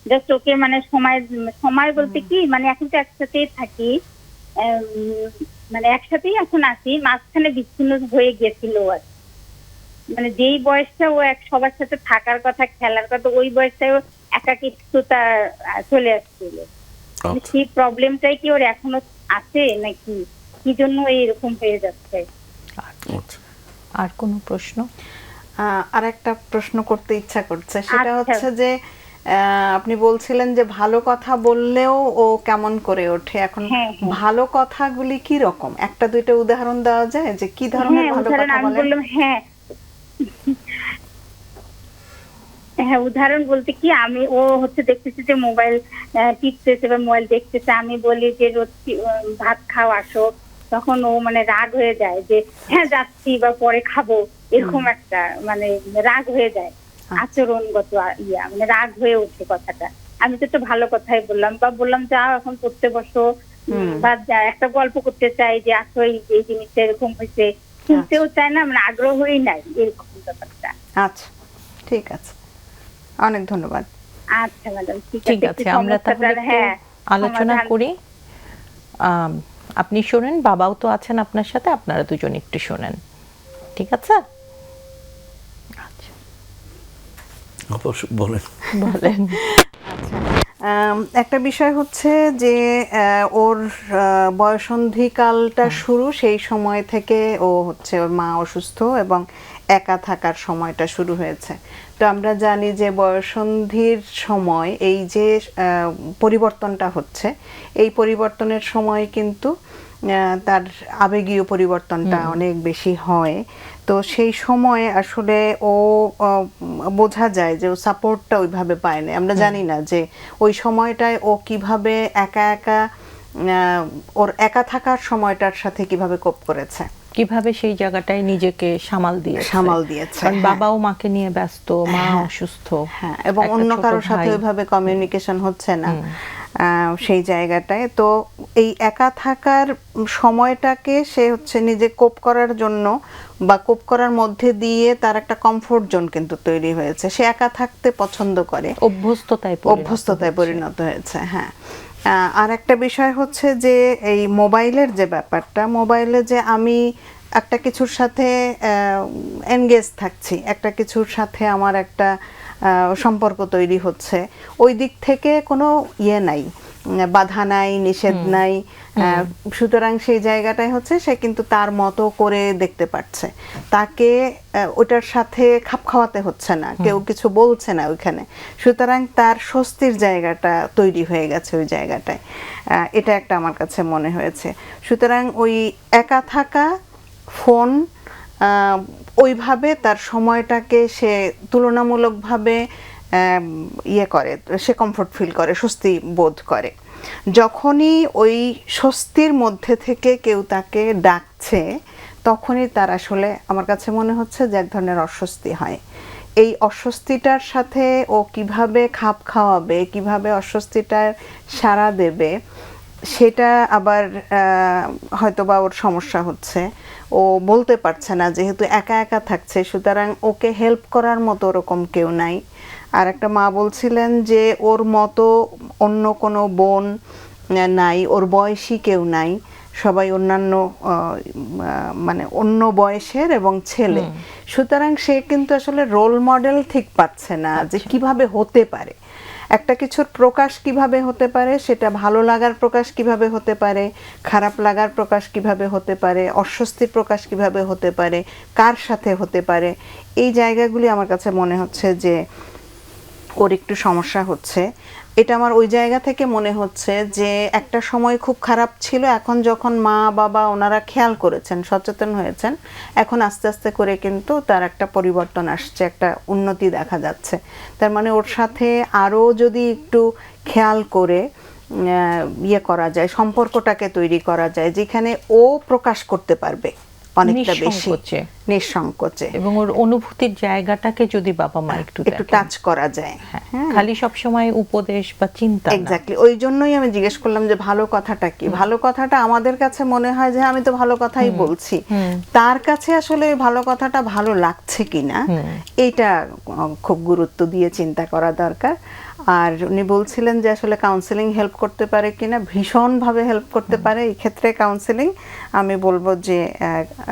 জাস্ট ওকে মানে সময় বলতে কি, মানে এখন তো একসাথেই থাকি, মানে একসাথেই এখন আছি, মাঝখানে বিচ্ছিন্ন হয়ে গেছিল আর মানে যেই বয়সটা ও সবার সাথে থাকার কথা, খেলার কথা, ওই বয়সটাও একাকিত্বতা চলে আসছিল। সেই প্রবলেমটাই কি ওর এখনো আছে নাকি, কি জন্য এরকম হয়ে যাচ্ছে? আর কোনো প্রশ্ন? আর একটা প্রশ্ন করতে ইচ্ছা করছে, সেটা হচ্ছে যে আপনি বলছিলেন যে ভালো কথা বললেও ও কেমন করে ওঠে। এখন ভালো কথাগুলি কি রকম, একটা দুইটা উদাহরণ দেওয়া যায় যে কি ধরনের ভালো কথা বলেন? উদাহরণ বলতে কি, ও হচ্ছে দেখতেছে যে মোবাইল টিপতেছে বা মোবাইল দেখতেছে, আমি বলি যে রোজ ভাত খাও আসো, তখন ও মানে রাগ হয়ে যায় যে হ্যাঁ যাচ্ছি বা পরে খাবো, এরকম একটা মানে রাগ হয়ে যায়, আচরণগত মানে রাগ হয়ে ওঠে কথাটা। আমি তো ভালো কথাই বললাম, বা বললাম যাও এখন পড়তে বসো, বা একটা গল্প করতে চাই যে আসো এই জিনিসটা এরকম হয়েছে, শুনতেও চায় না, মানে আগ্রহই নাই, এরকম ব্যাপারটা। আচ্ছা ঠিক আছে, অনেক ধন্যবাদ। আচ্ছা ম্যাডাম, ঠিক আছে, আমরা তাহলে আলোচনা করি। আপনি শোনেন, বাবাও তো আছেন আপনার সাথে, আপনারা দুজন একটু শোনেন, ঠিক আছে? বলেন। একটা বিষয় হচ্ছে যে ওর বয়সন্ধিকালটা শুরু, সেই সময় থেকে ও হচ্ছে ওর মা অসুস্থ এবং একা থাকার সময়টা শুরু হয়েছে। তো আমরা জানি যে বয়সন্ধির সময় এই যে পরিবর্তনটা হচ্ছে, এই পরিবর্তনের সময় কিন্তু তার আবেগীয় পরিবর্তনটা অনেক বেশি হয়। তো সেই সময় আসলে ও বোঝা যায় যে ও সাপোর্টটা ওইভাবে পায় না। আমরা জানি না যে ওই সময়টায় ও কিভাবে একা ওর একা থাকার সময়টার সাথে কিভাবে কোপ করেছে। কিভাবে সেই জায়গাটায় নিজেকে সামাল দিয়েছে, কারণ হ্যাঁ। বাবাও মাকে নিয়ে ব্যস্ত, মা হ্যাঁ। অসুস্থ, হ্যাঁ, এবং একটা অন্য ছোট কারোর সাথে ভাই। ওইভাবে কমিউনিকেশন হচ্ছে না সেই জায়গাটায়। তো এই একা থাকার সময়টাকে সে হচ্ছে নিজে কোপ করার জন্য বা কোপ করার মধ্যে দিয়ে তার একটা কমফোর্ট জোন কিন্তু তৈরি হয়েছে। সে একা থাকতে পছন্দ করে, অভ্যস্ততায় পরিণত হয়েছে। হ্যাঁ, আর একটা বিষয় হচ্ছে যে এই মোবাইলের যে ব্যাপারটা, মোবাইলে যে আমি একটা কিছুর সাথে এনগেজ থাকছি, একটা কিছুর সাথে আমার একটা সম্পর্ক তৈরি হচ্ছে, ওই দিক থেকে কোনো নাই, বাধা নাই, নিষেধ নাই। সুতরাং সেই জায়গাটায় হচ্ছে সে কিন্তু তার মতো করে দেখতে পাচ্ছে, তাকে ওটার সাথে খাপ খাওয়াতে হচ্ছে না, কেউ কিছু বলছে না ওইখানে। সুতরাং তার স্বস্তির জায়গাটা তৈরি হয়ে গেছে ওই জায়গাটায়। এটা একটা আমার কাছে মনে হয়েছে। সুতরাং ওই একা থাকা, ফোন, ওইভাবে তার সময়টাকে সে তুলনামূলকভাবে করে, সে কমফোর্ট ফিল করে, স্বস্তি বোধ করে। যখনই ওই স্বস্তির মধ্যে থেকে কেউ তাকে ডাকছে, তখনই তার আসলে আমার কাছে মনে হচ্ছে যে এক ধরনের অস্বস্তি হয়। এই অস্বস্তিটার সাথে ও কিভাবে খাপ খাওয়াবে, কিভাবে অস্বস্তিটার সাড়া দেবে, সেটা আবার হয়তোবা ওর সমস্যা হচ্ছে। ও বলতে পারছে না, যেহেতু একা একা থাকছে, সুতরাং ওকে হেল্প করার মতো ওরকম কেউ নাই। আর একটা মা বলছিলেন যে ওর মতো অন্য কোনো বোন নাই, ওর বয়সী কেউ নাই, সবাই অন্যান্য মানে অন্য বয়সের এবং ছেলে। সুতরাং সে কিন্তু আসলে রোল মডেল ঠিক পাচ্ছে না যে কিভাবে হতে পারে, একটা কিছুর প্রকাশ কিভাবে হতে পারে, সেটা ভালো লাগার প্রকাশ কিভাবে হতে পারে, খারাপ লাগার প্রকাশ কিভাবে হতে পারে, অস্বস্তির প্রকাশ কিভাবে হতে পারে, কার সাথে হতে পারে। এই জায়গাগুলি আমার কাছে মনে হচ্ছে যে ওর একটু সমস্যা হচ্ছে। এটা আমার ওই জায়গা থেকে মনে হচ্ছে যে একটা সময় খুব খারাপ ছিল, এখন যখন মা বাবা ওনারা খেয়াল করেছেন, সচেতন হয়েছেন, এখন আস্তে আস্তে করে কিন্তু তার একটা পরিবর্তন আসছে, একটা উন্নতি দেখা যাচ্ছে। তার মানে ওর সাথে আরও যদি একটু খেয়াল করে করা যায়, সম্পর্কটাকে তৈরি করা যায়, যেখানে ও প্রকাশ করতে পারবে অনেকটা বেশি নিঃসংকোচে, এবং ওর অনুভূতির জায়গাটাকে যদি বাবা মা একটু টাচ করা যায়, খালি সব সময় উপদেশ বা চিন্তা। এক্স্যাক্টলি, ওই জন্যই আমি জিজ্ঞেস করলাম যে ভালো কথাটা কি। ভালো কথাটা আমাদের কাছে মনে হয় যে আমি তো ভালো কথাই বলছি, তার কাছে আসলে ভালো কথাটা ভালো লাগছে কিনা এইটা খুব গুরুত্ব দিয়ে চিন্তা করা দরকার। আর উনি বলছিলেন যে আসলে কাউন্সেলিং হেল্প করতে পারে কিনা, ভীষণভাবে হেল্প করতে পারে এই ক্ষেত্রে কাউন্সেলিং। আমি বলবো যে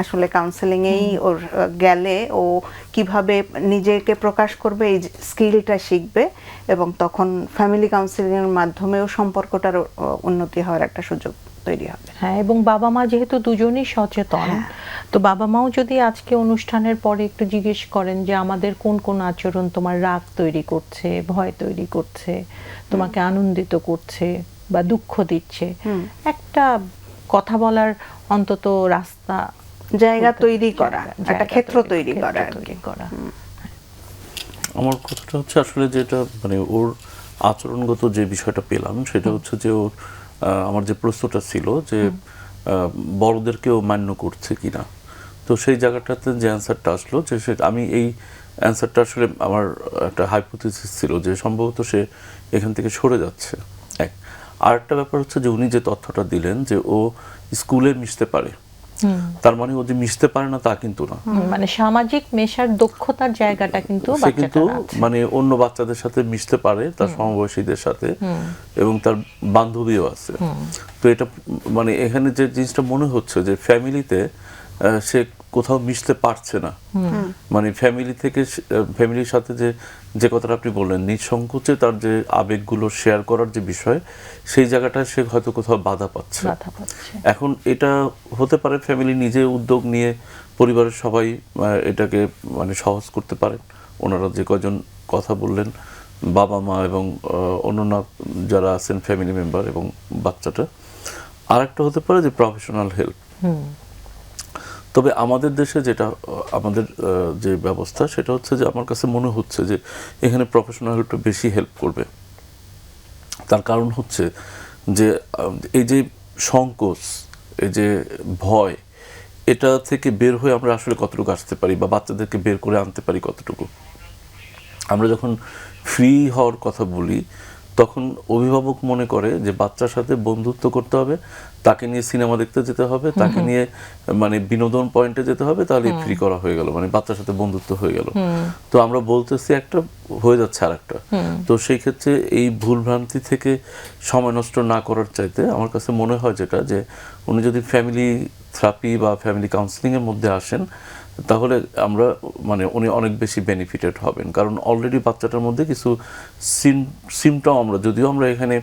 আসলে কাউন্সেলিংয়েই ওর গেলে ও কিভাবে নিজেকে প্রকাশ করবে এই স্কিলটা শিখবে, এবং তখন ফ্যামিলি কাউন্সেলিংয়ের মাধ্যমেও সম্পর্কটার উন্নতি হওয়ার একটা সুযোগ তৈরি হবে। হ্যাঁ, এবং বাবা মা যেহেতু দুজনেই সচেতন, তো বাবা মাও যদি আজকে অনুষ্ঠানের পরে একটু জিজ্ঞেস করেন যে আমাদের কোন কোন আচরণ তোমার রাগ তৈরি করছে, ভয় তৈরি করছে, তোমাকে আনন্দিত করছে বা দুঃখ দিচ্ছে, একটা কথা বলার অন্তত রাস্তা, জায়গা তৈরি করা, একটা ক্ষেত্র তৈরি করা। আমার কথাটা হচ্ছে আসলে যেটা মানে ওর আচরণগত যে বিষয়টা পেলাম, সেটা হচ্ছে যে ওর আমার যে প্রশ্নটা ছিল যে বড়দেরকেও মান্য করছে কিনা, তো সেই জায়গাটাতে যে অ্যান্সারটা আসলো যে আমি এই অ্যান্সারটা আসলে আমার একটা হাইপোথিসিস ছিল যে সম্ভবত সে এখান থেকে সরে যাচ্ছে। এক আর একটা ব্যাপার হচ্ছে যে উনি যে তথ্যটা দিলেন যে ও স্কুলে মিশতে পারে, তার মানে ও যে মিশতে পারে না তা কিন্তু না, মানে সামাজিক মেশার দক্ষতার জায়গাটা কিন্তু সে কিন্তু মানে অন্য বাচ্চাদের সাথে মিশতে পারে, তার সমবয়সীদের সাথে, এবং তার বান্ধবীও আছে। তো এটা মানে এখানে যে জিনিসটা মনে হচ্ছে যে ফ্যামিলিতে সে কোথাও মিশতে পারছে না, মানে ফ্যামিলি থেকে ফ্যামিলির সাথে যে কথাটা আপনি বললেন নিঃসংকোচে তার যে আবেগগুলো শেয়ার করার যে বিষয়, সেই জায়গাটায় সে হয়তো কোথাও বাধা পাচ্ছে। এখন এটা হতে পারে ফ্যামিলি নিজে উদ্যোগ নিয়ে পরিবারের সবাই এটাকে মানে সহজ করতে পারেন, ওনারা যে কজন কথা বললেন, বাবা মা এবং অন্যান্য যারা আছেন ফ্যামিলি মেম্বার এবং বাচ্চাটা। আর একটা হতে পারে যে প্রফেশনাল হেল্প। তবে আমাদের দেশে যেটা আমাদের যে ব্যবস্থা, সেটা হচ্ছে যে আমার কাছে মনে হচ্ছে যে এখানে প্রফেশনাল হেল্পটা বেশি হেল্প করবে। তার কারণ হচ্ছে যে এই যে সংকোচ, এই যে ভয়, এটা থেকে বের হয়ে আমরা আসলে কতটুকু আসতে পারি বা বাচ্চাদেরকে বের করে আনতে পারি কতটুকু। আমরা যখন ফ্রি হওয়ার কথা বলি তখন অভিভাবক মনে করে যে বাচ্চার সাথে বন্ধুত্ব করতে হবে, তাকে নিয়ে সিনেমা দেখতে যেতে হবে, তাকে নিয়ে মানে বিনোদন পয়েন্টে যেতে হবে, তাহলে ফ্রি করা হয়ে গেল, মানে বাচ্চার সাথে বন্ধুত্ব হয়ে গেল। তো আমরা বলতেছি একটা, হয়ে যাচ্ছে আর একটা। তো সেই ক্ষেত্রে এই ভুলভ্রান্তি থেকে সময় নষ্ট না করার চাইতে আমার কাছে মনে হয় যেটা, যে উনি যদি ফ্যামিলি থেরাপি বা ফ্যামিলি কাউন্সিলিংয়ের মধ্যে আসেন তাহলে আমরা মানে উনি অনেক বেশি বেনিফিটেড হবেন। কারণ অলরেডি বাচ্চাটার মধ্যে কিছু সিমটম, আমরা যদিও আমরা এখানে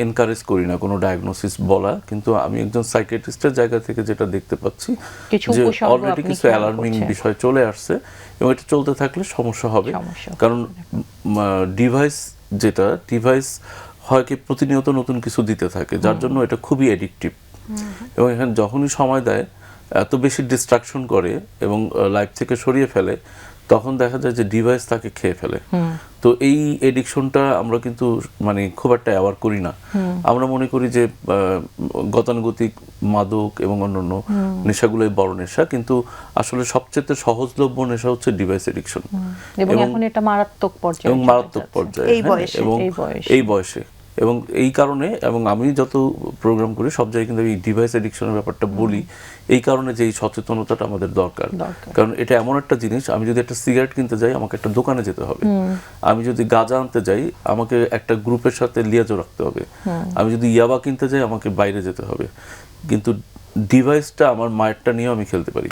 এনকারেজ করি না কোনো ডায়াগনোসিস বলা, কিন্তু আমি একজন সাইকিয়াট্রিস্টের জায়গা থেকে যেটা দেখতে পাচ্ছি যে অলরেডি কিছু অ্যালার্মিং বিষয় চলে আসছে এবং এটা চলতে থাকলে সমস্যা হবে। কারণ ডিভাইস হয় কি প্রতিনিয়ত নতুন কিছু দিতে থাকে, যার জন্য এটা খুবই অ্যাডিকটিভ। এবং এখানে যখনই সময় দেয় এত বেশি ডিস্ট্রাকশন করে এবং লাইফ থেকে সরিয়ে ফেলে, তখন দেখা যায় যে ডিভাইস তাকে খেয়ে ফেলে। তো এই এডিকশনটা আমরা কিন্তু মানে খুব একটা অ্যাওয়ার করি না। আমরা মনে করি যে গতানুগতিক মাদক এবং অন্যান্য নেশাগুলোই বড় নেশা, কিন্তু আসলে সবচেয়ে সহজলভ্য নেশা হচ্ছে ডিভাইস এডিকশন। এবং এখন এটা মারাত্মক পর্যায়ে, এবং মারাত্মক পর্যায়ে এবং এই বয়সে। এবং এই কারণে, এবং আমি যত প্রোগ্রাম করি সব জায়গায় কিন্তু এই ডিভাইস এডিকশনের ব্যাপারটা বলি এই কারণে যে এই সচেতনতাটা আমাদের দরকার। কারণ এটা এমন একটা জিনিস, আমি যদি একটা সিগারেট কিনতে যাই আমাকে একটা দোকানে যেতে হবে, আমি যদি গাঁজা আনতে যাই আমাকে একটা গ্রুপের সাথে লিয়াজও রাখতে হবে, আমি যদি ইয়াবা কিনতে যাই আমাকে বাইরে যেতে হবে। কিন্তু ডিভাইসটা আমার মায়েরটা নিয়েও আমি খেলতে পারি,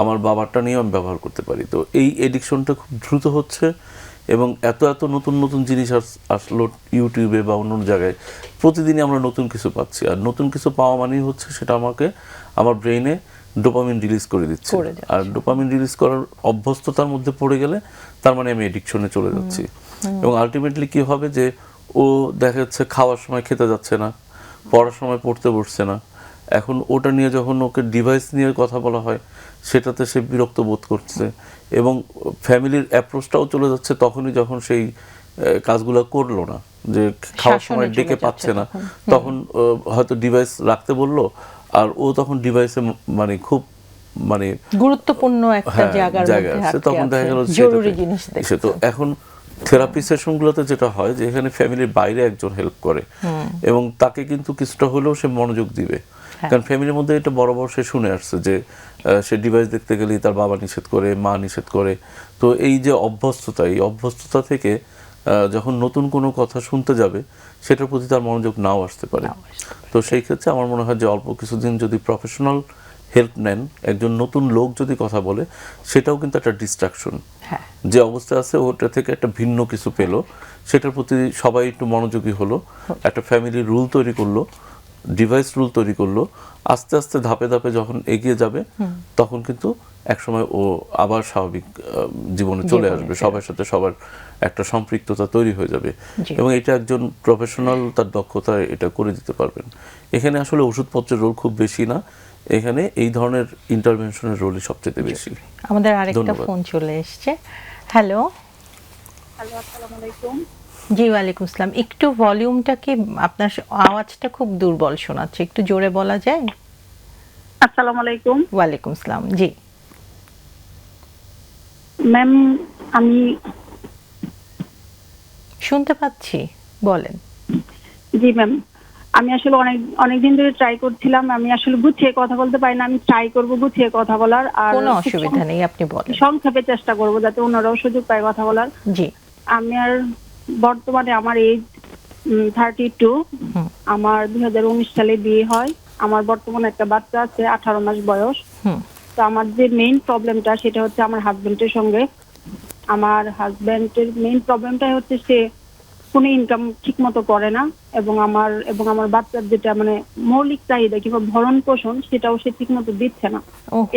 আমার বাবারটা নিয়েও আমি ব্যবহার করতে পারি। তো এই এডিকশনটা খুব দ্রুত হচ্ছে এবং এত নতুন নতুন জিনিস আসলো ইউটিউবে বা অন্য জায়গায়, প্রতিদিনই আমরা নতুন কিছু পাচ্ছি। আর নতুন কিছু পাওয়া মানেই হচ্ছে সেটা আমাকে আমার ব্রেইনে ডোপামিন রিলিজ করে দিচ্ছে, আর ডোপামিন রিলিজ করার অভ্যস্ততার মধ্যে পড়ে গেলে তার মানে আমি এডিকশনে চলে যাচ্ছি। এবং আলটিমেটলি কি হবে যে ও দেখা যাচ্ছে খাওয়ার সময় খেতে যাচ্ছে না, পড়ার সময় পড়তে বসছে না, এখন ওটা নিয়ে যখন ওকে ডিভাইস নিয়ে কথা বলা হয় সেটাতে সে বিরক্ত বোধ করছে এবং ফ্যামিলির অ্যাপ্রোচটাও চলে যাচ্ছে তখনই যখন সেই কাজগুলো করলো না, যে খাওয়ার সময় ডেকে পাচ্ছে না, তখন হয়তো ডিভাইস রাখতে বললো আর ও তখন ডিভাইসে মানে খুব মানে গুরুত্বপূর্ণ একটা জায়গায় আছে, তখন দেখা গেল জরুরি জিনিস দেখছে। তো এখন থেরাপি সেশনগুলোতে যেটা হয় যে এখানে ফ্যামিলির বাইরে একজন হেল্প করে এবং তাকে কিন্তু কিছুটা হলেও সে মনোযোগ দিবে। কারণ ফ্যামিলির মধ্যে এটা বরাবর সে শুনে আসছে যে সে ডিভাইস দেখতে গেলেই তার বাবা নিষেধ করে, মা নিষেধ করে। তো এই যে অভ্যস্ততা, এই অভ্যস্ততা থেকে যখন নতুন কোনো কথা শুনতে যাবে সেটার প্রতি তার মনোযোগ নাও আসতে পারে। তো সেই ক্ষেত্রে আমার মনে হয় যে অল্প কিছুদিন যদি প্রফেশনাল হেল্প নেন, একজন নতুন লোক যদি কথা বলে, সেটাও কিন্তু একটা ডিস্ট্রাকশন। যে অবস্থা আছে ওটা থেকে একটা ভিন্ন কিছু পেলো, সেটার প্রতি সবাই একটু মনোযোগী হলো, একটা ফ্যামিলি রুল তৈরি করলো, ডিভাইস রুল তৈরি করলো, আস্তে আস্তে ধাপে ধাপে যখন এগিয়ে যাবে তখন কিন্তু একসময় ও আবার স্বাভাবিক জীবনে চলে আসবে, সবার সাথে সবার একটা সম্পৃক্ততা তৈরি হয়ে যাবে এবং এটা একজন প্রফেশনাল তার দক্ষতা এটা করে দিতে পারবেন। এখানে আসলে ওষুধপত্রের রোল খুব বেশি না, এখানে এই ধরনের ইন্টারভেনশনের রোলই সবচেয়ে বেশি। আমাদের আরেকটা ফোন চলে এসেছে। হ্যালো, আসসালামু আলাইকুম। জি ওয়ালাইকুম আসসালাম। একটু ভলিউমটা কি, আপনার আওয়াজটা খুব দুর্বল শোনাচ্ছে, একটু জোরে বলা যায়? আসসালামু আলাইকুম। ওয়ালাইকুম আসসালাম। জি ম্যাম, আমি শুনতে পাচ্ছি, বলেন। জি ম্যাম, আমি আসলে অনেকদিন ধরে ট্রাই করছিলাম, আমি আসলে গুছিয়ে কথা বলতে পারি না, আমি ট্রাই করব গুছিয়ে কথা বলার। আর কোনো অসুবিধা নেই, আপনি বলেন। সংক্ষেপে চেষ্টা করব যাতে অন্যরাও সুযোগ পায় কথা বলার। জি, আমি আর বর্তমানে আমার এজ 32, আমার 2019 সালে বিয়ে হয়, আমার বর্তমানে একটা বাচ্চা আছে 18 মাস বয়স। তো আমার যে মেইন প্রবলেমটা সেটা হচ্ছে আমার হাজবেন্ডের সঙ্গে। আমার হাজবেন্ডের মেইন প্রবলেমটাই হচ্ছে সে কোনো ইনকাম ঠিক মতো করে না এবং আমার বাচ্চার যেটা মানে মৌলিক চাহিদা কিংবা ভরণ পোষণ সেটাও সে ঠিক মতো দিচ্ছে না।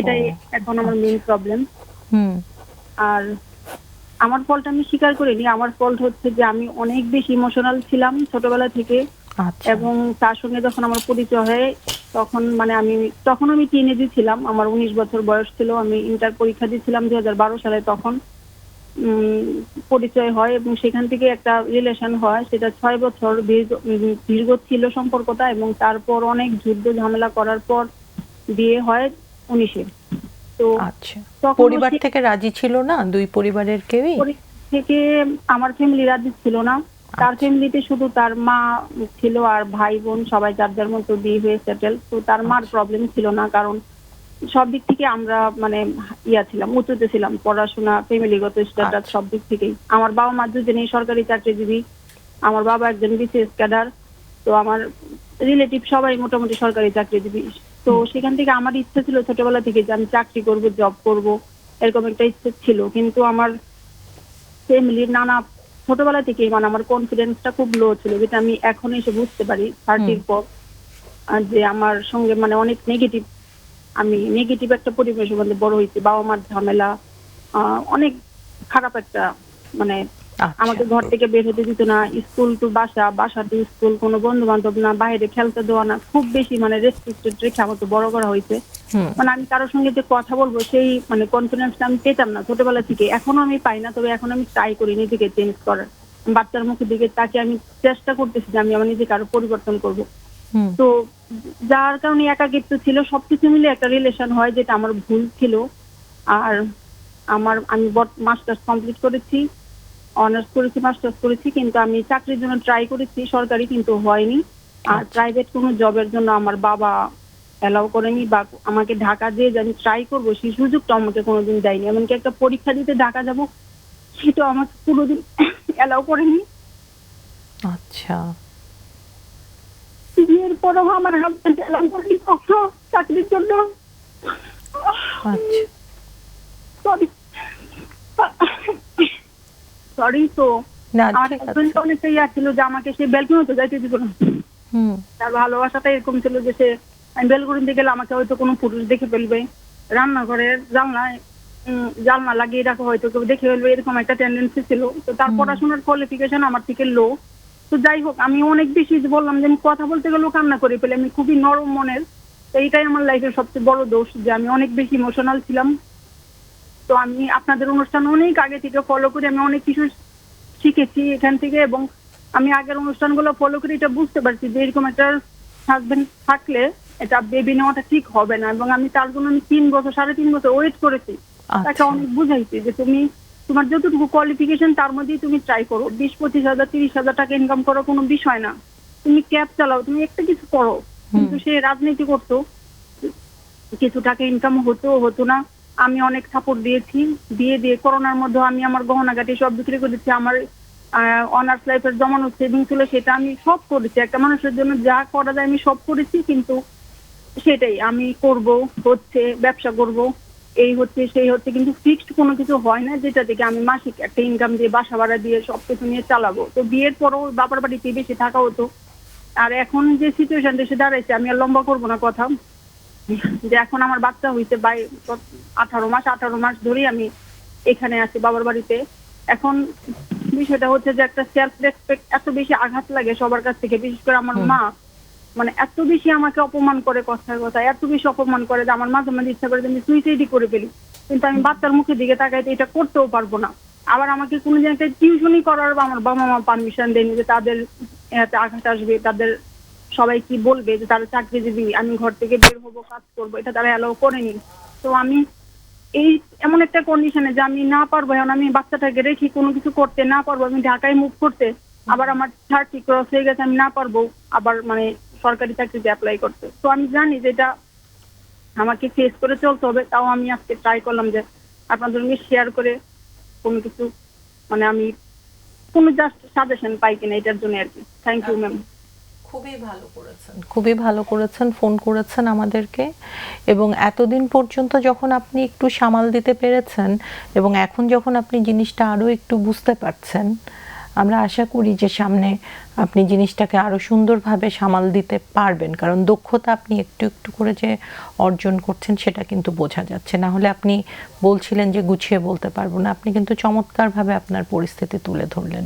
এটাই এখন আমার মেইন প্রবলেম। আর আমার ফল্ট আমি স্বীকার করিনি, আমার ফল্ট হচ্ছে যে আমি অনেক বেশি ইমোশনাল ছিলাম ছোটবেলা থেকে। এবং তার সঙ্গে যখন আমার পরিচয় হয় তখন আমি টিনেজে ছিলাম, আমার 19 বছর বয়স ছিল, আমি ইন্টার পরীক্ষা দিয়েছিলাম 2012 সালে। তখন পরিচয় হয় এবং সেখান থেকে একটা রিলেশন হয়, সেটা 6 বছর দীর্ঘ ছিল সম্পর্কটা এবং তারপর অনেক যুদ্ধ ঝামেলা করার পর বিয়ে হয় 19-এ। তো আচ্ছা, তখন পরিবার থেকে রাজি ছিল না, দুই পরিবারের কেউই? থেকে আমার ফ্যামিলি রাজি ছিল না। তার ফ্যামিলিতে শুধু তার মা ছিল আর ভাই বোন সবাই যার যার মতো বিয়ে হয়ে সেটেল। তো তার মার প্রবলেম ছিল না, কারণ সব দিক থেকে আমরা মানে ছিলাম, উঁচুতে ছিলাম, পড়াশোনা, ফ্যামিলিগত স্ট্যাটাস সব দিক থেকেই। আমার বাবা মা দুজনেই সরকারি চাকরিজীবী। আমার বাবা একজন বিসিএস ক্যাডার। তো আমার রিলেটিভ সবাই মোটামুটি সরকারি চাকরিজীবী। তো সেখান থেকে আমার ইচ্ছা ছিল ছোটবেলা থেকে যে আমি চাকরি করব, জব করব, এরকম একটা ইচ্ছে ছিল। কিন্তু আমার ফ্যামিলির নানা ছোটবেলা থেকেই মানে আমার কনফিডেন্সটা খুব লো ছিল, যেটা আমি এখন এসে বুঝতে পারি 30-র পর, যে আমার সঙ্গে মানে অনেক নেগেটিভ, আমি নেগেটিভ একটা পরিবেশের মধ্যে বড় হয়েছি। বাবা মার ঝামেলা, অনেক খারাপ একটা মানে আমাকে ঘর থেকে বের হতে দিত না, স্কুল টু বাসা, বাসা টু স্কুল, কোনো বন্ধু বান্ধব না, বাইরে খেলতে দেওয়া না, খুব বেশি মানে রেস্ট্রিক্টেড রেখে আমাকে বড় করা হয়েছে। মানে আমি কারোর সঙ্গে যে কথা বলবো সেই মানে কনফিডেন্সটা আমি পেতাম না ছোটবেলা থেকে, এখনো আমি পাই না। তবে এখন আমি ট্রাই করি নিজেকে চেঞ্জ করার। বাচ্চার মুখের দিকে তাকে আমি চেষ্টা করতেছি যে আমি আমার নিজেকে আরো পরিবর্তন করব। তো যার কারণে একাকিত্ব ছিল, সবকিছু মিলে একটা রিলেশন হয়, যেটা আমার ভুল ছিল। আর আমি মাস্টার্স কমপ্লিট করেছি, অনার্স করেছি, মাস্টার্স করেছি, কিন্তু আমি চাকরির জন্য ট্রাই করেছি সরকারি, কিন্তু হয়নি। আর প্রাইভেট কোনো জবের জন্য আমার বাবা অ্যালাউ করেনি, বা আমাকে ঢাকা দিয়ে যে আমি ট্রাই করবো সেই সুযোগটা আমাকে কোনোদিন দেয়নি। এমনকি একটা পরীক্ষা দিতে ঢাকা যাব, সেটা আমাকে কোনোদিন অ্যালাউ করেনি। আচ্ছা, বিয়ের পরেও আমার হাজবেন্ড অ্যালাউ করেনি কখনো চাকরির জন্য। আচ্ছা, সরি। তো না আমার ঠিক আছে। হাজবেন্ড অনেকটা ছিল যে আমাকে সে ব্যালকনিতে যাইতে দিত না। তার ভালোবাসাটা এরকম ছিল যে সে, আমি ব্যালকনিতে গেলে আমাকে হয়তো কোনো পুরুষ দেখে ফেলবে, রান্নাঘরের জানলা লাগিয়ে রাখা, হয়তো কেউ দেখে ফেলবে, এরকম একটা টেন্ডেন্সি ছিল। তো তার পড়াশোনার কোয়ালিফিকেশন আমার থেকে লো। তো যাই হোক, আমি অনেক বেশি বললাম যে আমি কথা বলতে গেলেও কান্না করে ফেলে, আমি খুবই নরম মনের। তো এইটাই আমার লাইফের সবচেয়ে বড় দোষ, যে আমি অনেক বেশি ইমোশনাল ছিলাম। তো আমি আপনাদের অনুষ্ঠান অনেক আগে থেকে ফলো করি, আমি অনেক কিছু শিখেছি এখান থেকে, এবং আমি আগের অনুষ্ঠানগুলো ফলো করে এটা বুঝতে পারছি যে এরকম একটা হাজবেন্ড থাকলে এটা বেবি নেওয়াটা ঠিক হবে না। এবং আমি তার জন্য 3 বছর 3.5 বছর ওয়েট করেছি। তাকে অনেক বুঝাইছি যে তুমি তোমার যতটুকু কোয়ালিফিকেশন তার মধ্যেই তুমি ট্রাই করো, 20-25 হাজার 30 হাজার টাকা ইনকাম করা কোনো বিষয় না, তুমি ক্যাব চালাও, তুমি একটা কিছু করো। কিন্তু সে রাজনীতি করতো, কিছু টাকা ইনকাম হতো না। আমি অনেক সাপোর্ট দিয়েছি, দিয়ে করোনার মধ্যে আমি আমার গহনাগাটি সব বিক্রি করেছি। আমার অনার্স লাইফের জমানো সেভিং ছিল, সেটা আমি সব করেছি। একটা মানুষের জন্য যা করা যায় আমি সব করেছি, কিন্তু সেটাই আমি করব, হচ্ছে ব্যবসা করব, এই হচ্ছে সেই হচ্ছে, কিন্তু ফিক্সড কোনো কিছু হয় না যেটা থেকে আমি মাসিক একটা ইনকাম দিয়ে বাসা ভাড়া দিয়ে সবকিছু নিয়ে চালাবো। তো বিয়ের পরও বাবার বাড়িতে বেশি থাকা হতো। আর এখন যে সিচুয়েশন এসে দাঁড়াইছে, আমি আর লম্বা করবো না কথা, যে এখন আমার বাচ্চা হইতে 18 মাস ধরেই আমি এখানে আছি বাবার বাড়িতে। এখন বিষয়টা হচ্ছে যে একটা সেলফ রেসপেক্ট এত বেশি আঘাত লাগে সবার কাছ থেকে, বিশেষ করে আমার মা মানে এত বেশি আমাকে অপমান করে, কথায় কথায় এত বেশি অপমান করে যে আমার মাঝে মাঝে ইচ্ছা করে যে আমি সুইসাইডই করে ফেলি। কিন্তু আমি বাচ্চার মুখের দিকে তাকাইতে এটা করতেও পারবো না। আবার আমাকে কোনো জায়গায় টিউশনই করার বা আমার বাবা মা পারমিশন দেয়নি, যে তাদের এতে আঘাত আসবে, তাদের সবাই কি বলবে যে তারা চাকরিজীবী, আমি ঘর থেকে বের হবো, কাজ করবো, এটা তারা অ্যালাউ করেনি। তো আমি এই এমন একটা কন্ডিশনে যে আমি না পারবো, এখন আমি বাচ্চাটাকে রেখে কোনো কিছু করতে না পারবো, আমি ঢাকায় মুভ করতে, আবার আমার 30 ক্রস হয়ে গেছে, আমি না পারবো আবার মানে সরকারি চাকরিতে অ্যাপ্লাই করতে। তো আমি জানি যে এটা আমাকে ফেস করে চলতে হবে। তাও আমি আজকে ট্রাই করলাম যে আপনাদের সঙ্গে শেয়ার করে কোনো কিছু মানে আমি কোনো জাস্ট সাজেশন পাই কিনা এটার জন্য আর কি। Thank you ma'am. খুবই ভালো করেছেন, ফোন করেছেন আমাদেরকে, এবং এতদিন পর্যন্ত যখন আপনি একটু সামাল দিতে পেরেছেন এবং এখন যখন আপনি জিনিসটা আরও একটু বুঝতে পারছেন, আমরা আশা করি যে সামনে আপনি জিনিসটাকে আরও সুন্দরভাবে সামাল দিতে পারবেন। কারণ দক্ষতা আপনি একটু একটু করে যে অর্জন করছেন সেটা কিন্তু বোঝা যাচ্ছে। না হলে আপনি বলছিলেন যে গুছিয়ে বলতে পারবো না, আপনি কিন্তু চমৎকারভাবে আপনার পরিস্থিতি তুলে ধরলেন।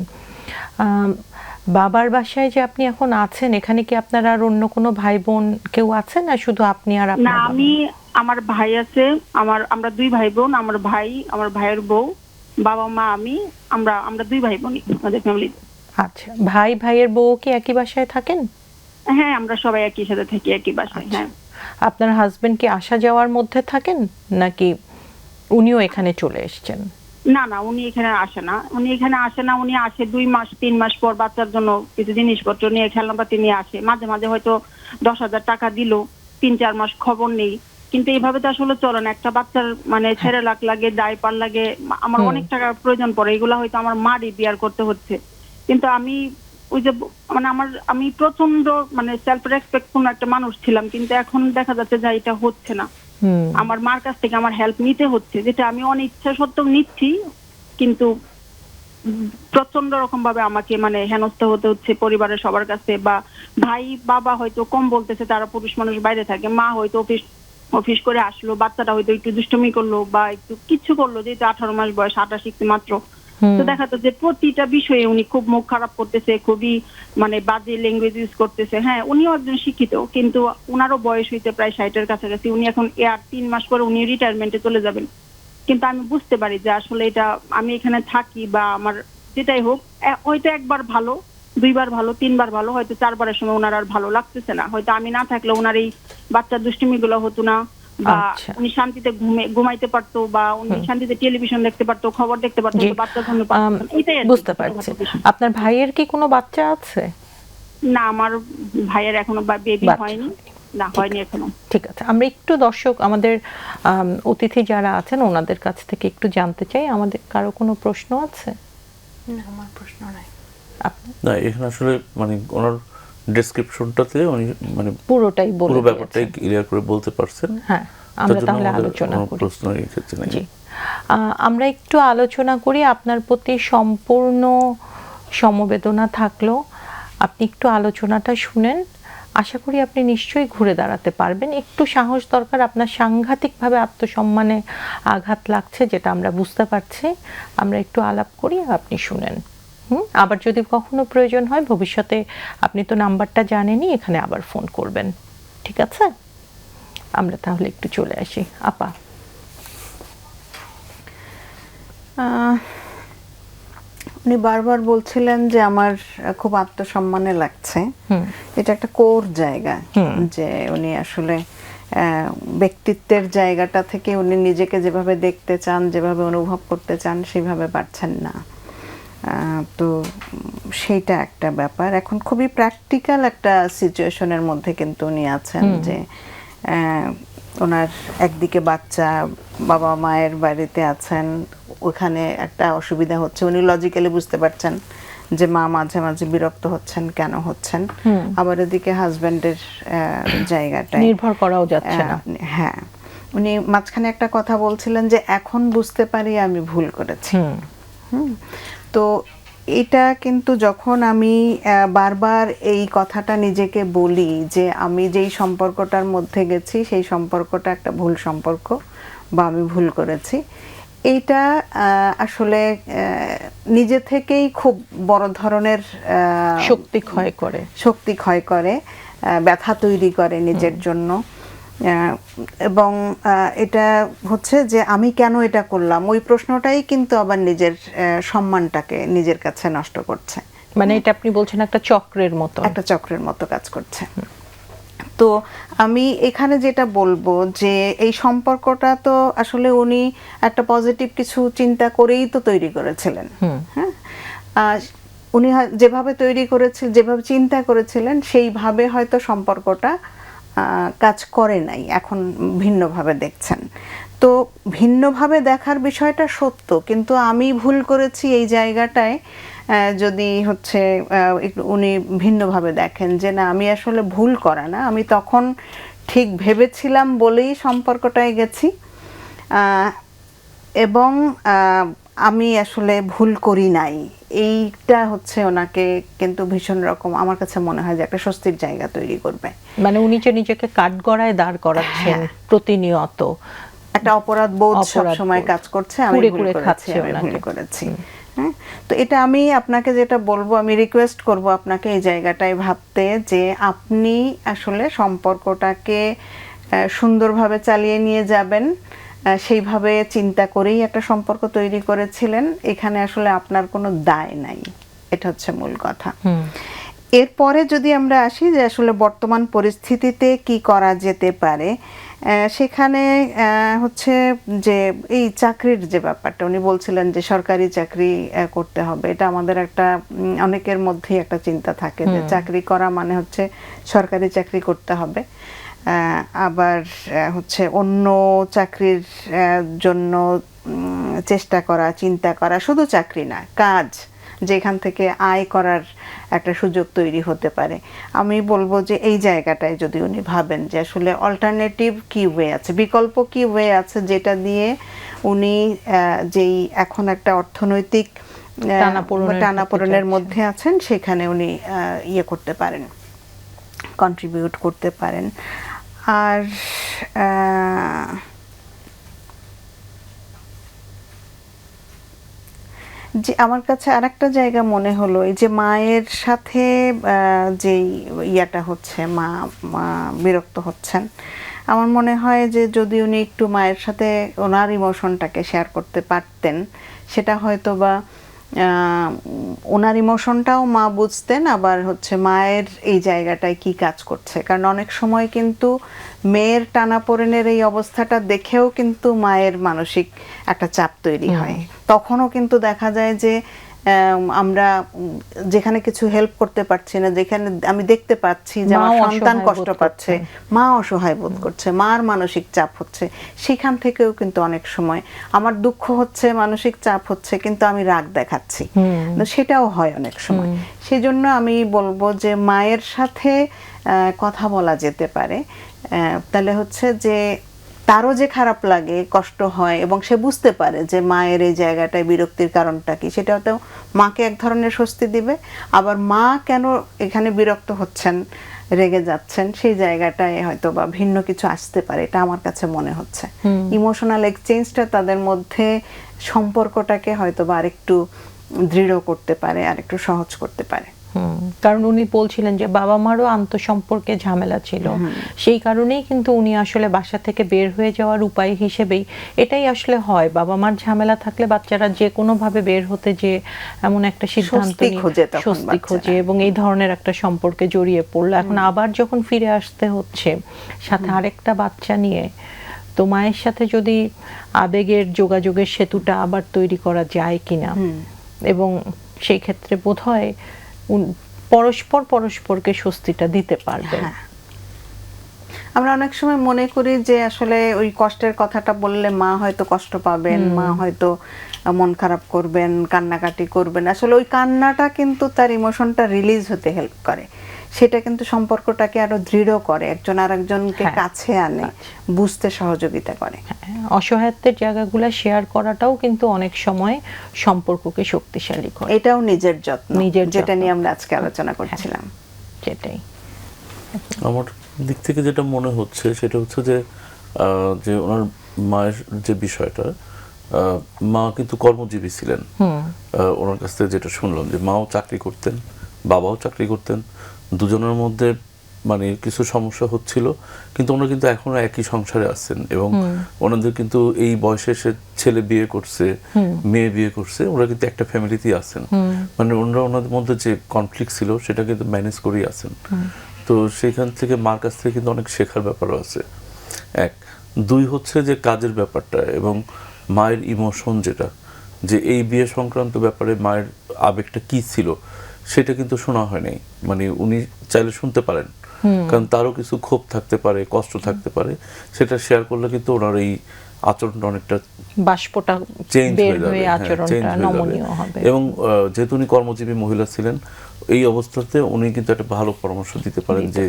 বাবার বাসায় যে আপনি এখন আছেন, এখানে কি আপনার আর অন্য কোনো ভাই বোন কেউ আছেন, না শুধু আপনি আর আপনার? না, আমার ভাই আছে, আমরা 2 ভাই বোন, আমার ভাই, আমার ভাইয়ের বউ, বাবা মা, আমরা 2 ভাই বোনই আমাদের ফ্যামিলিতে। আচ্ছা, ভাইয়ের বউ কি একই বাসায় থাকেন? হ্যাঁ, আমরা সবাই একই সাথে থাকি, একই বাসায়। হ্যাঁ। আপনার হাজবেন্ড কি আসা যাওয়ার মধ্যে থাকেন নাকি উনিও এখানে চলে এসেছেন? না না, উনি এখানে আসে না, উনি আসে 2 মাস 3 মাস পর বাচ্চার জন্য কিছু জিনিসপত্র নিয়ে, খেলনাপাতি নিয়ে আসে। মাঝে মাঝে হয়তো 10,000 টাকা দিল, 3-4 মাস খবর নেই। কিন্তু এইভাবে তো আসলে চলে না। একটা বাচ্চার মানে সেরেলাক লাগে, ডাইপার লাগে, আমার অনেক টাকার প্রয়োজন পড়ে। এগুলো হয়তো আমার মারই বিয়ার করতে হচ্ছে। কিন্তু আমি ওই যে মানে আমি প্রচন্ড মানে সেলফ রেসপেক্টফুল একটা মানুষ ছিলাম, কিন্তু এখন দেখা যাচ্ছে যে এটা হচ্ছে না। আমার মার কাছ থেকে আমার হেল্প নিতে হচ্ছে, যেটা আমি অনিচ্ছা সত্ত্বেও নিচ্ছি, কিন্তু প্রচন্ড রকম ভাবে আমাকে মানে হেনস্থা হতে হচ্ছে পরিবারের সবার কাছে। বা ভাই বাবা হয়তো কম বলতেছে, তারা পুরুষ মানুষ বাইরে থাকে, মা হয়তো অফিস করে আসলো, বাচ্চাটা হয়তো একটু দুষ্টুমি করলো বা একটু কিছু করলো, যেহেতু 18 মাস বয়স, 28 শিখতে মাত্র। তো দেখা যাচ্ছে যে প্রতিটা বিষয়ে উনি খুব মুখ খারাপ করতেছে, খুবই মানে বাজে ল্যাঙ্গুয়েজ ইউজ করতেছে। হ্যাঁ, উনিও একজন শিক্ষিত, কিন্তু উনারও বয়স হইতে প্রায় 60-এর কাছাকাছি। উনি এখন আর 3 মাস পরে উনি রিটায়ারমেন্টে চলে যাবেন। কিন্তু আমি বুঝতে পারি যে আসলে এটা আমি এখানে থাকি বা আমার যেটাই হোক, হয়তো একবার ভালো, 2বার ভালো, 3বার ভালো, হয়তো 4বারের সময় ওনার আর ভালো লাগতেছে না। হয়তো আমি না থাকলে ওনার এই বাচ্চার দুষ্টুমি গুলো হতো না, বা আচ্ছা। উনি শান্তিতে ঘুমাইতে পারতো, বা উনি শান্তিতে টেলিভিশন দেখতে পারতো, খবর দেখতে পারতো, জি। বাচ্চার জন্য পারতো না। এটাই আর কি। বুঝতে পারছি। আপনার ভাইয়ের কি কোনো বাচ্চা আছে? না, আমার ভাইয়ের এখনো বেবি বাচ্চা হয়নি। হয়নি। না, হয়নি এখনো। ঠিক আছে, আমরা একটু দর্শক আমাদের অতিথি যারা আছেন ওনাদের কাছ থেকে একটু জানতে চাই, আমাদের কারো কোনো প্রশ্ন আছে? না, আমার প্রশ্ন নাই। আপনি না, এখানে আসলে মানে ওনার ডেসক্রিপশনটাতে উনি মানে পুরোটাই বলে পুরো ব্যাপারটাই দিয়েছেন। ক্লিয়ার করে বলতে পারছেন। হ্যাঁ, তার আমরা জন্য তাহলে আমাদের আলোচনা কোনো করি। প্রশ্ন এই ক্ষেত্রে নেই। জি, আমরা একটু আলোচনা করি। আপনার প্রতি সম্পূর্ণ সমবেদনা থাকলো, আপনি একটু আলোচনাটা শুনেন। আশা করি আপনি নিশ্চয়ই ঘুরে দাঁড়াতে পারবেন। একটু সাহস দরকার, আপনার সাংঘাতিকভাবে আত্মসম্মানে আঘাত লাগছে, যেটা আমরা বুঝতে পারছি। আমরা একটু আলাপ করি, আপনি শুনেন। আবার যদি কখনো প্রয়োজন হয় ভবিষ্যতে, আপনি তো নাম্বারটা জানেনই, এখানে আবার ফোন করবেন, ঠিক আছে? আমরা তাহলে একটু চলে আসি। আপা, উনি বারবার বলছিলেন যে আমার খুব আত্মসম্মানে লাগছে। এটা একটা কোর জায়গা, যে উনি আসলে ব্যক্তিত্বের জায়গাটা থেকে উনি নিজেকে যেভাবে দেখতে চান, যেভাবে অনুভব করতে চান, সেভাবে পারছেন না। তো সেইটা একটা ব্যাপার। এখন খুবই প্র্যাকটিক্যাল একটা সিচুয়েশনের মধ্যে কিন্তু উনি আছেন, যে ওনার একদিকে বাচ্চা, বাবা মায়ের বাড়িতে আছেন, ওখানে একটা অসুবিধা হচ্ছে। উনি লজিক্যালি বুঝতে পারছেন যে মা মাঝে মাঝে বিরক্ত হচ্ছেন, কেন হচ্ছেন। আবার এদিকে হাজবেন্ডের জায়গাটায় নির্ভর করাও যাচ্ছে না। হ্যাঁ, উনি মাঝখানে একটা কথা বলছিলেন যে এখন বুঝতে পারি আমি ভুল করেছি। তো এটা কিন্তু যখন আমি বারবার এই কথাটা নিজেকে বলি যে আমি যেই সম্পর্কটার মধ্যে গেছি সেই সম্পর্কটা একটা ভুল সম্পর্ক, বা আমি ভুল করেছি, এইটা আসলে নিজে থেকেই খুব বড় ধরনের শক্তি ক্ষয় করে, ব্যথা তৈরি করে নিজের জন্য। এবং এটা হচ্ছে যে আমি কেন এটা করলাম, ওই প্রশ্নটাই কিন্তু আবার নিজের সম্মানটাকে নিজের কাছে নষ্ট করছে। মানে এটা আপনি বলছেন একটা চক্রের মতো কাজ করছে। তো আমি এখানে যেটা বলবো যে এই সম্পর্কটা তো আসলে উনি একটা পজিটিভ কিছু চিন্তা করেই তো তৈরি করেছিলেন। হ্যাঁ, উনি যেভাবে যেভাবে চিন্তা করেছিলেন সেইভাবে হয়তো সম্পর্কটা কাজ করে নাই, এখন ভিন্নভাবে দেখছেন। তো ভিন্নভাবে দেখার বিষয়টা সত্য, কিন্তু আমি ভুল করেছি এই জায়গাটায় যদি হচ্ছে উনি ভিন্নভাবে দেখেন যে না, আমি আসলে ভুল করা না, আমি তখন ঠিক ভেবেছিলাম বলেই সম্পর্কটায় গেছি, এবং আমি আসলে ভুল করি নাই, এইটা হচ্ছে ওনাকে কিন্তু ভীষণ রকম আমার কাছে মনে হয় যে একটা স্বস্তির জায়গা তৈরি করবে। মানে উনি যে নিজেকে কাঠগড়ায় দাঁড় করাচ্ছেন প্রতিনিয়ত, একটা অপরাধ বোধ সবসময় কাজ করছে, আমি ভুল করেছি। হ্যাঁ, তো এটা আমি আপনাকে যেটা বলবো, আমি রিকোয়েস্ট করব আপনাকে এই জায়গাটায় ভাবতে, যে আপনি আসলে সম্পর্কটাকে সুন্দরভাবে চালিয়ে নিয়ে যাবেন, সেইভাবে চিন্তা করেই একটা সম্পর্ক তৈরি করেছিলেন। এখানে আসলে আপনার কোনো দায় নাই, এটা হচ্ছে মূল কথা। এরপরে যদি আমরা আসি যে আসলে বর্তমান পরিস্থিতিতে কি করা যেতে পারে, সেখানে হচ্ছে যে এই চাকরির যে ব্যাপারটা উনি বলছিলেন যে সরকারি চাকরি করতে হবে, এটা আমাদের একটা অনেকের মধ্যেই একটা চিন্তা থাকে যে চাকরি করা মানে হচ্ছে সরকারি চাকরি করতে হবে। আবার হচ্ছে অন্য চাকরির জন্য চেষ্টা করা, চিন্তা করা, শুধু চাকরি না, কাজ যেখান থেকে আয় করার একটা সুযোগ তৈরি হতে পারে। আমি বলবো যে এই জায়গাটায় যদি উনি ভাবেন যে আসলে অল্টারনেটিভ কি ওয়ে আছে, বিকল্প কি ওয়ে আছে, যেটা দিয়ে উনি যেই এখন একটা অর্থনৈতিক টানাপোড়েনের মধ্যে আছেন সেখানে উনি ইয়ে করতে পারেন, কন্ট্রিবিউট করতে পারেন। আর যে আমার কাছে আরেকটা জায়গা মনে হলো, এই যে মায়ের সাথে যেই ইয়াটা হচ্ছে, মা বিরক্ত হচ্ছেন, আমার মনে হয় যে যদি উনি একটু মায়ের সাথে ওনার ইমোশনটাকে শেয়ার করতে পারতেন, সেটা হয়তো বা ওনার ইমোশনটাও মা বুঝতেন, আবার হচ্ছে মায়ের এই জায়গাটায় কি কাজ করছে। কারণ অনেক সময় কিন্তু মেয়ের টানাপোড়েনের এই অবস্থাটা দেখেও কিন্তু মায়ের মানসিক একটা চাপ তৈরি হয়। তখনও কিন্তু দেখা যায় যে আমরা যেখানে কিছু হেল্প করতে পারছি না, যেখানে আমি দেখতে পাচ্ছি যে আমার সন্তান কষ্ট পাচ্ছে, মা অসহায় বোধ করছে, মার মানসিক চাপ হচ্ছে, সেখান থেকেও কিন্তু অনেক সময় আমার দুঃখ হচ্ছে, মানসিক চাপ হচ্ছে, কিন্তু আমি রাগ দেখাচ্ছি, সেটাও হয় অনেক সময়। সেজন্য আমি বলবো যে মায়ের সাথে কথা বলা যেতে পারে, তাহলে হচ্ছে যে তারও যে খারাপ লাগে, কষ্ট হয়, এবং সে বুঝতে পারে যে মায়ের এই জায়গাটায় বিরক্তির কারণটা কি, সেটাতেও মাকে এক ধরনের স্বস্তি দিবে। আবার মা কেন এখানে বিরক্ত হচ্ছেন, রেগে যাচ্ছেন, সেই জায়গাটায় হয়তো বা ভিন্ন কিছু আসতে পারে, এটা আমার কাছে মনে হচ্ছে। ইমোশনাল এক্সচেঞ্জটা তাদের মধ্যে সম্পর্কটাকে হয়তো বা আরেকটু দৃঢ় করতে পারে, আরেকটু সহজ করতে পারে। কারণ উনি বলছিলেন যে বাবা মারও আন্তঃসম্পর্কে ঝামেলা ছিল, সেই কারণেই কিন্তু উনি আসলে বাসা থেকে বের হয়ে যাওয়ার উপায় হিসেবেই এটাই আসলে হয়, বাবা মার ঝামেলা থাকলে বাচ্চারা যে কোনো ভাবে বের হতে যে এমন একটা সিদ্ধান্ত স্বস্তি খোঁজে এবং এই ধরনের একটা সম্পর্কে জড়িয়ে পড়লো। এখন আবার যখন ফিরে আসতে হচ্ছে সাথে আরেকটা বাচ্চা নিয়ে, তো মায়ের সাথে যদি আবেগের যোগাযোগের সেতুটা আবার তৈরি করা যায় কিনা, এবং সেই ক্ষেত্রে বোধহয় পরস্পরকে স্বস্তিটা দিতে পারবে। আমরা অনেক সময় মনে করি যে আসলে ওই কষ্টের কথাটা বললে মা হয়তো কষ্ট পাবেন, মা হয়তো মন খারাপ করবেন, কান্নাকাটি করবেন। আসলে ওই কান্নাটা কিন্তু তার ইমোশনটা রিলিজ হতে হেল্প করে, সেটা কিন্তু সম্পর্কটাকে আরো দৃঢ় করে, একজন আরেকজনকে কাছে আনে, বুঝতে সহযোগিতা করে। অসহায়ত্বের জায়গাগুলো শেয়ার করাটাও কিন্তু অনেক সময় সম্পর্ককে শক্তিশালী করে। এটাও নিজের যত্ন, যেটা নিয়ে আমরা আজকে আলোচনা করছিলাম। সেটাই আমার দিক থেকে যেটা মনে হচ্ছে সেটা হচ্ছে যে ওনার মায়ের যে বিষয়টা, মা কিন্তু কর্মজীবী ছিলেন। ওনার কাছ থেকে যেটা শুনলাম যে মাও চাকরি করতেন, বাবাও চাকরি করতেন, দুজনের মধ্যে মানে কিছু সমস্যা হচ্ছিল, কিন্তু ওনারা কিন্তু এখনো একই সংসারে আছেন এবং ওনাদের কিন্তু এই বয়সে সে ছেলে বিয়ে করছে, মেয়ে বিয়ে করছে, ওরা কিন্তু একটা ফ্যামিলিতেই আছেন। মানে ওনাদের মধ্যে যে কনফ্লিক্ট ছিল সেটা কিন্তু ম্যানেজ করেই আছেন। তো সেখান থেকে মার কাছ থেকে কিন্তু অনেক শেখার ব্যাপারও আছে। এক, দুই হচ্ছে যে কাজের ব্যাপারটা এবং মায়ের ইমোশন, যেটা যে এই বিয়ে সংক্রান্ত ব্যাপারে মায়ের আবেগটা কি ছিল সেটা কিন্তু শোনা হয়নি। মানে উনি চাইলে শুনতে পারেন, কারণ তারও কিছু ক্ষোভ থাকতে পারে, কষ্ট থাকতে পারে, সেটা শেয়ার করলে কিন্তু ওনার এই আচরণটা অনেকটা বাষ্পটা চেঞ্জ হয়ে যাবে, আচরণটা নমনীয় হবে। এবং যেহেতু উনি কর্মজীবী মহিলা ছিলেন, এই অবস্থাতে উনি কিন্তু একটা ভালো পরামর্শ দিতে পারেন যে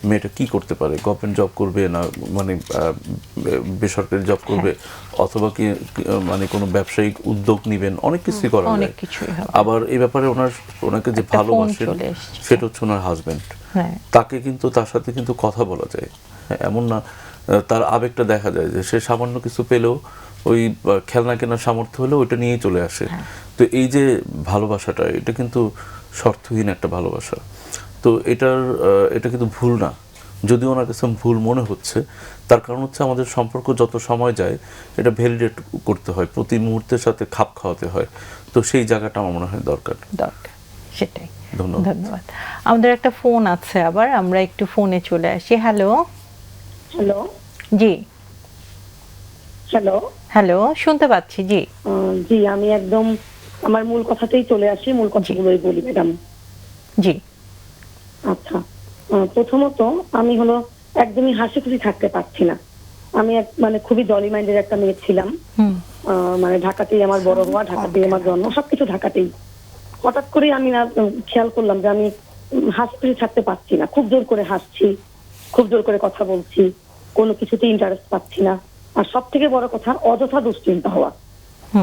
মেয়েটা কি করতে পারে, গভর্নমেন্ট জব করবে না মানে বেসরকারি জব করবে, অথবা কি মানে কোনো ব্যবসায়িক উদ্যোগ নেবেন, অনেক কিছুই করা যায়। আবার এই ব্যাপারে ওনাকে যে ভালোবাসেন সেটা হচ্ছে ওনার হাজবেন্ড, তাকে কিন্তু তার সাথে কিন্তু কথা বলা যায়, এমন না তার আবেগটা দেখা যায় যে সে সামান্য কিছু পেলেও ওই খেলনা কেনার সামর্থ্য হলেও ওইটা নিয়েই চলে আসে। তো এই যে ভালোবাসাটা, এটা কিন্তু শর্তহীন একটা ভালোবাসা। তো এটা কিন্তু ভুল না, যদিও ওনার কাছে ভুল মনে হচ্ছে, তার কারণ হচ্ছে আমাদের সম্পর্ক যত সময় যায় এটা ভ্যালিডেট করতে হয়, প্রতি মুহূর্তের সাথে খাপ খাওয়াতে হয়। তো সেই জায়গাটা আমার মনে হয় দরকার। সেটাই। ধন্যবাদ। ধন্যবাদ। আমাদের একটা ফোন আছে, আবার আমরা একটু ফোনে চলে আসি। হ্যালো। হ্যালো জি, হ্যালো হ্যালো, শুনতে পাচ্ছি। জি জি, আমি একদম আমার মূল কথাতেই চলে আসি, মূল কথাগুলোই বলি ম্যাডাম। জি। আচ্ছা, প্রথমত আমি হলো একদমই হাসি খুশি থাকতে পারছি না। আমি মানে খুবই জলি মাইন্ডের একটা মেয়ে ছিলাম। হুম মানে ঢাকাতেই আমার বড় হওয়া, ঢাকাতেই আমার জন্ম, সবকিছু ঢাকাতেই। হঠাৎ করে আমি না খেয়াল করলাম যে আমি হাসি খুশি থাকতে পারছি না। খুব জোর করে হাসছি, খুব জোর করে কথা বলছি, কোনো কিছুতে ইন্টারেস্ট পাচ্ছি না। আর সব থেকে বড় কথা, অযথা দুশ্চিন্তা হওয়া।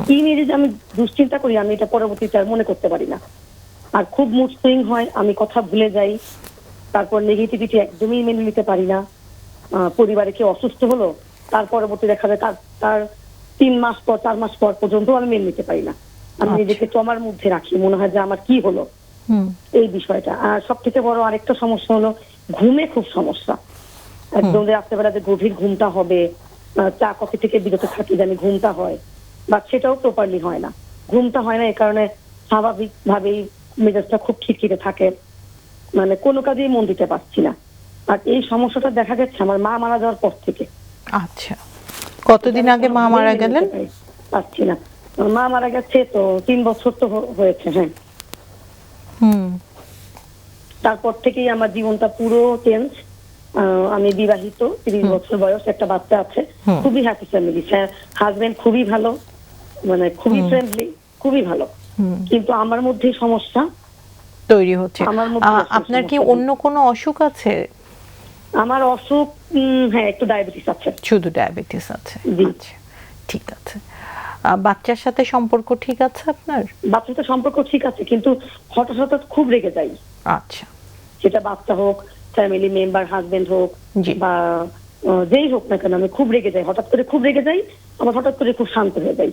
কি নিয়ে যে আমি দুশ্চিন্তা করি আমি এটা পরবর্তীতে আর মনে করতে পারি না। আর খুব মুড সুইং হয়, আমি কথা ভুলে যাই। তারপর নেগেটিভিটি একদমই মেনে নিতে পারি না। পরিবারে কেউ অসুস্থ হলো, তার পরবর্তী দেখা যায় তার 3 মাস পর 4 মাস পর পর্যন্ত আমি মেনে নিতে পারি না। আমি নিজেকে ট্রমার মধ্যে রাখি, মনে হয় যে আমার কি হলো এই বিষয়টা। আর সব থেকে বড় আরেকটা সমস্যা হলো ঘুমে খুব সমস্যা। একদম রাত্রেবেলা যে গভীর ঘুমটা হবে, চা কফি থেকে বিরত থাকি জানি ঘুমটা হয়, বা সেটাও প্রপারলি হয় না। ঘুমটা হয় না, এই কারণে স্বাভাবিক ভাবেই মেজাজটা খুব খিটখিটে থাকে, মানে কোনো কাজেই মন দিতে পারছি না। আর এই সমস্যাটা দেখা যাচ্ছে আমার মা মারা যাওয়ার পর থেকে। আচ্ছা, কতদিন আগে মা মারা গেলেন? পারছি না। মা মারা গেছে তো 3 বছর তো হয়েছে। হ্যাঁ, তারপর থেকেই আমার জীবনটা পুরো চেঞ্জ। আমি বিবাহিত, 30 বছর বয়স, একটা বাচ্চা আছে, খুবই হ্যাপি ফ্যামিলি। হাজবেন্ড খুবই ভালো, মানে খুবই ফ্রেন্ডলি, খুবই ভালো। কিন্তু আমার মধ্যে সমস্যা তৈরি হচ্ছে। আমার মধ্যে আপনার কি অন্য কোনো অসুখ আছে? আমার অসুখ, হ্যাঁ, একটু ডায়াবেটিস আছে। শুধু ডায়াবেটিস আছে? আচ্ছা, ঠিক আছে। বাচ্চার সাথে সম্পর্ক ঠিক আছে আপনার? বাচ্চার সাথে সম্পর্ক ঠিক আছে, কিন্তু হঠাৎ হঠাৎ খুব রেগে যাই। আচ্ছা, সেটা বাচ্চা হোক, ফ্যামিলি মেম্বার, হাজবেন্ড হোক, জি। বা যেই হোক না কেন, আমি খুব রেগে যাই। হঠাৎ করে খুব রেগে যাই, আবার হঠাৎ করে খুব শান্ত হয়ে যাই।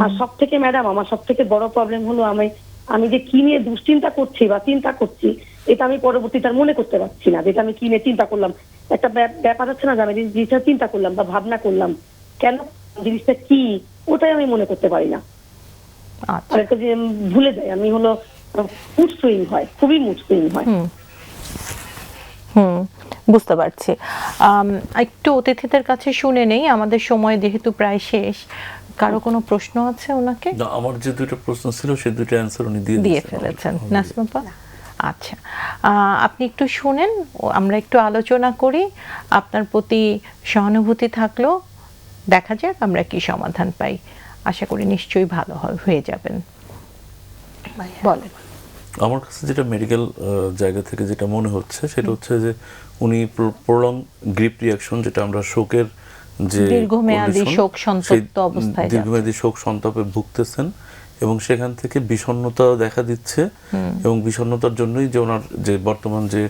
আর সব থেকে ম্যাডাম, আমার সব থেকে বড় প্রবলেম হলো আমি যে কি নিয়ে দুশ্চিন্তা করছি বা চিন্তা করছি, এটা আমি পরবর্তীতে আর মনে করতে পারছি না। যেটা আমি কি নিয়ে চিন্তা করলাম, একটা ব্যাপার আছে না যে আমি জিনিসটা চিন্তা করলাম বা ভাবনা করলাম, কেন জিনিসটা কি, ওটাই আমি মনে করতে পারি না। আচ্ছা। আর একটা যে ভুলে যাই, আমি হলো মুড সুইং হয়, খুবই মুড সুইং হয়। বুঝতে পারছি। একটু অতিথিদের কাছে শুনে নেই, আমাদের সময় যেহেতু প্রায় শেষ। কারো কোনো প্রশ্ন আছে ওনাকে? না, আমার যে দুটো প্রশ্ন ছিল সেই দুটো অ্যানসার উনি দিয়ে ফেলেছেন। নাসমাপা, আচ্ছা, আপনি একটু শুনেন, আমরা একটু আলোচনা করি। আপনার প্রতি সহানুভূতি থাকলো, দেখা যাক আমরা কি সমাধান পাই। আশা করি নিশ্চয়ই ভালো হয়ে যাবেন। বলেন। আমার কাছে যেটা মেডিকেল জায়গা থেকে যেটা মনে হচ্ছে সেটা হচ্ছে যে উনি প্রলং গ্রিপ রিয়াকশন, যেটা আমরা শোকের যে দীর্ঘমেয়াদী শোক সন্তপ্ত অবস্থায়, দীর্ঘমেয়াদী শোক সন্তাপে ভুগতেছেন, এবং সেখান থেকে বিষণ্ণতা দেখা দিচ্ছে। এবং বিষণ্ণতার জন্যই যে ওনার যে বর্তমান যে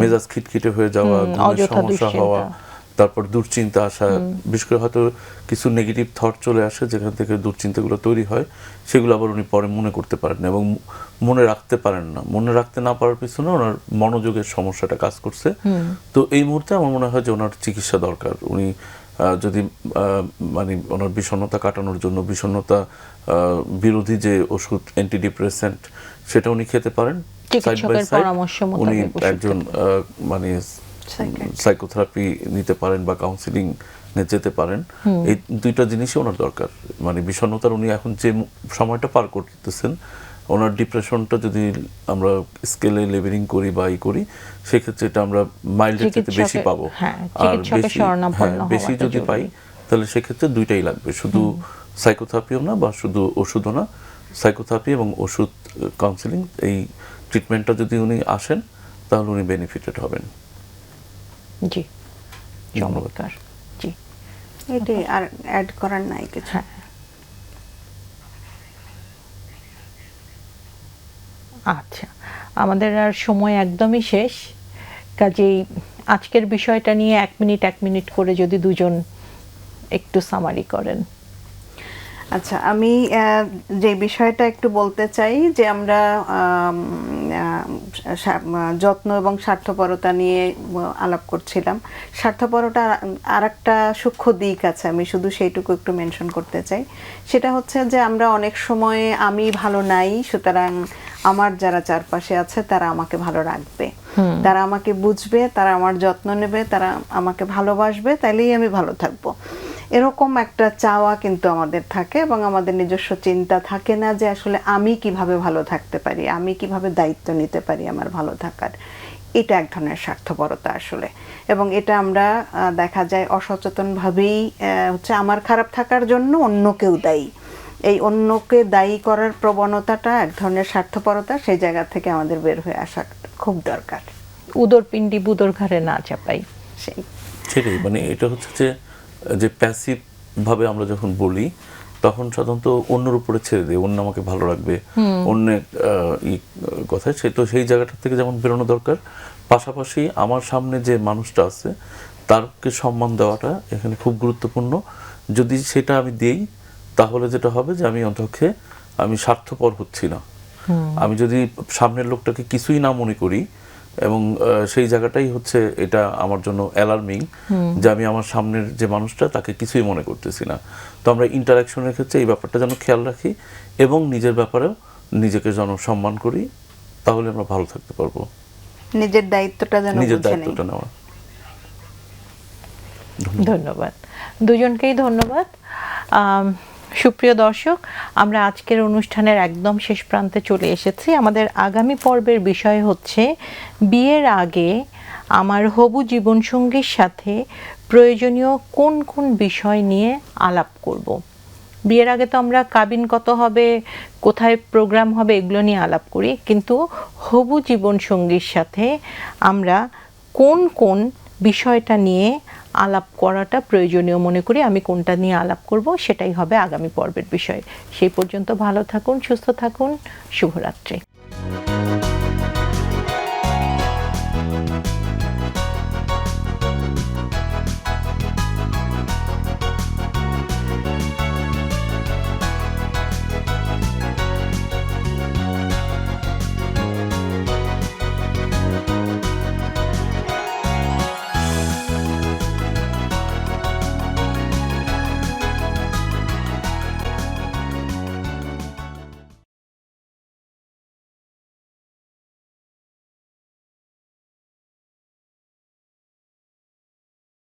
মেজাজ খিটখিটে হয়ে যাওয়া, ঘুমের সমস্যা হওয়া, তারপর দুশ্চিন্তা আসা, বিশেষ করে হয়তো কিছু নেগেটিভ থট চলে আসে যেখান থেকে দুশ্চিন্তাগুলো তৈরি হয়, সেগুলো আবার উনি পরে মনে করতে পারেন না এবং মনে রাখতে পারেন না। মনে রাখতে না পারার পিছনে ওনার মনোযোগের সমস্যাটা কাজ করছে। তো এই মুহূর্তে আমার মনে হয় যে ওনার চিকিৎসা দরকার। উনি যদি মানে ওনার বিষণ্ণতা কাটানোর জন্য বিষণ্ণতা বিরোধী যে ওষুধ অ্যান্টিডিপ্রেসেন্ট, সেটা উনি খেতে পারেন। চিকিৎসকের পরামর্শ উনি মোতাবেক একজন মানে সাইকোথেরাপি নিতে পারেন বা কাউন্সিলিং যেতে পারেন। এই দুইটা জিনিসই ওনার দরকার। মানে বিষণ্ণতার উনি এখন যে সময়টা পার করতেছেন, ওনার ডিপ্রেশনটা যদি আমরা স্কেলে লেভেলিং করি বা করি, সেক্ষেত্রে এটা আমরা মাইল্ডের থেকে বেশি পাবো। আর বেশি যদি পাই তাহলে সেক্ষেত্রে দুইটাই লাগবে, শুধু সাইকোথেরাপিও না বা শুধু ওষুধও না। সাইকোথেরাপি এবং ওষুধ কাউন্সিলিং, এই ট্রিটমেন্টটা যদি উনি আসেন তাহলে উনি বেনিফিটেড হবেন। জি, চমৎকার। জি, এটাই, আর অ্যাড করার নাই কিছু। আচ্ছা, আমাদের আর সময় একদমই শেষ, কাজেই আজকের বিষয়টা নিয়ে 1 মিনিট করে যদি দুজন একটু সামারি করেন। আচ্ছা, আমি যে বিষয়টা একটু বলতে চাই যে আমরা যত্ন এবং স্বার্থপরতা নিয়ে আলাপ করছিলাম। স্বার্থপরতা আর একটা সূক্ষ্ম দিক আছে, আমি শুধু সেইটুকু একটু মেনশন করতে চাই। সেটা হচ্ছে যে আমরা অনেক সময় আমি ভালো নাই, সুতরাং আমার যারা চারপাশে আছে তারা আমাকে ভালো রাখবে, তারা আমাকে বুঝবে, তারা আমার যত্ন নেবে, তারা আমাকে ভালোবাসবে, তাইলেই আমি ভালো থাকবো। এরকম একটা চাওয়া কিন্তু আমাদের থাকে এবং আমাদের নিজস্ব চিন্তা থাকে না যে আসলে আমি কিভাবে ভালো থাকতে পারি, আমি কিভাবে দায়িত্ব নিতে পারি আমার ভালো থাকার। এটা এক ধরনের স্বার্থপরতা আসলে, এবং এটা আমরা দেখা যায় অসচেতনভাবেই হচ্ছে আমার খারাপ থাকার জন্য অন্য কেউ দায়ী। এই অন্যকে দায়ী করার প্রবণতাটা এক ধরনের স্বার্থপরতা, সেই জায়গা থেকে আমাদের বের হয়ে আসা খুব দরকার। উদর পিণ্ডি বুদর ঘাড়ে না চাপাই, সেটাই, মানে এটা হচ্ছে যে প্যাসিভ ভাবে আমরা যখন বলি তখন সাধারণত অন্যের উপরে ছেড়ে দেয়, অন্য আমাকে ভালো রাখবে, অন্যের কথায় সে তো সেই জায়গাটা থেকে যেমন বেরোনো দরকার। পাশাপাশি আমার সামনে যে মানুষটা আছে তারকে সম্মান দেওয়াটা এখানে খুব গুরুত্বপূর্ণ। যদি সেটা আমি দেই তাহলে যেটা হবে যে আমি অন্তপক্ষে আমি স্বার্থপর হচ্ছি না। আমি যদি সামনের লোকটাকে কিছুই না মনে করি, এবং সেই জায়গাটাই হচ্ছে এটা আমার জন্য অ্যালার্মিং যে আমি আমার সামনের যে মানুষটা তাকে কিছুই মনে করতেছি না। তো আমরা ইন্টারাকশনের ক্ষেত্রে এই ব্যাপারটা যেন খেয়াল রাখি এবং নিজের ব্যাপারেও নিজেকে যেন সম্মান করি, তাহলে আমরা ভালো থাকতে পারবো। নিজের দায়িত্বটা যেন নিজের বুঝে নেই। দায়িত্বটা নেওয়া। ধন্যবাদ দুজনকেই, ধন্যবাদ। সুপ্রিয় দর্শক, আমরা আজকের অনুষ্ঠানের একদম শেষ প্রান্তে চলে এসেছি। আমাদের আগামী পর্বের বিষয় হচ্ছে বিয়ের আগে আমার হবু জীবনসঙ্গীর সাথে প্রয়োজনীয় কোন কোন বিষয় নিয়ে আলাপ করব। বিয়ের আগে তো আমরা কাবিন কত হবে, কোথায় প্রোগ্রাম হবে, এগুলো নিয়ে আলাপ করি, কিন্তু হবু জীবনসঙ্গীর সাথে আমরা কোন কোন বিষয়টা নিয়ে আলাপ করাটা প্রয়োজনীয় মনে করি, আমি কোনটা নিয়ে আলাপ করব সেটাই হবে আগামী পর্বের বিষয়। সেই পর্যন্ত ভালো থাকুন, সুস্থ থাকুন, শুভরাত্রি।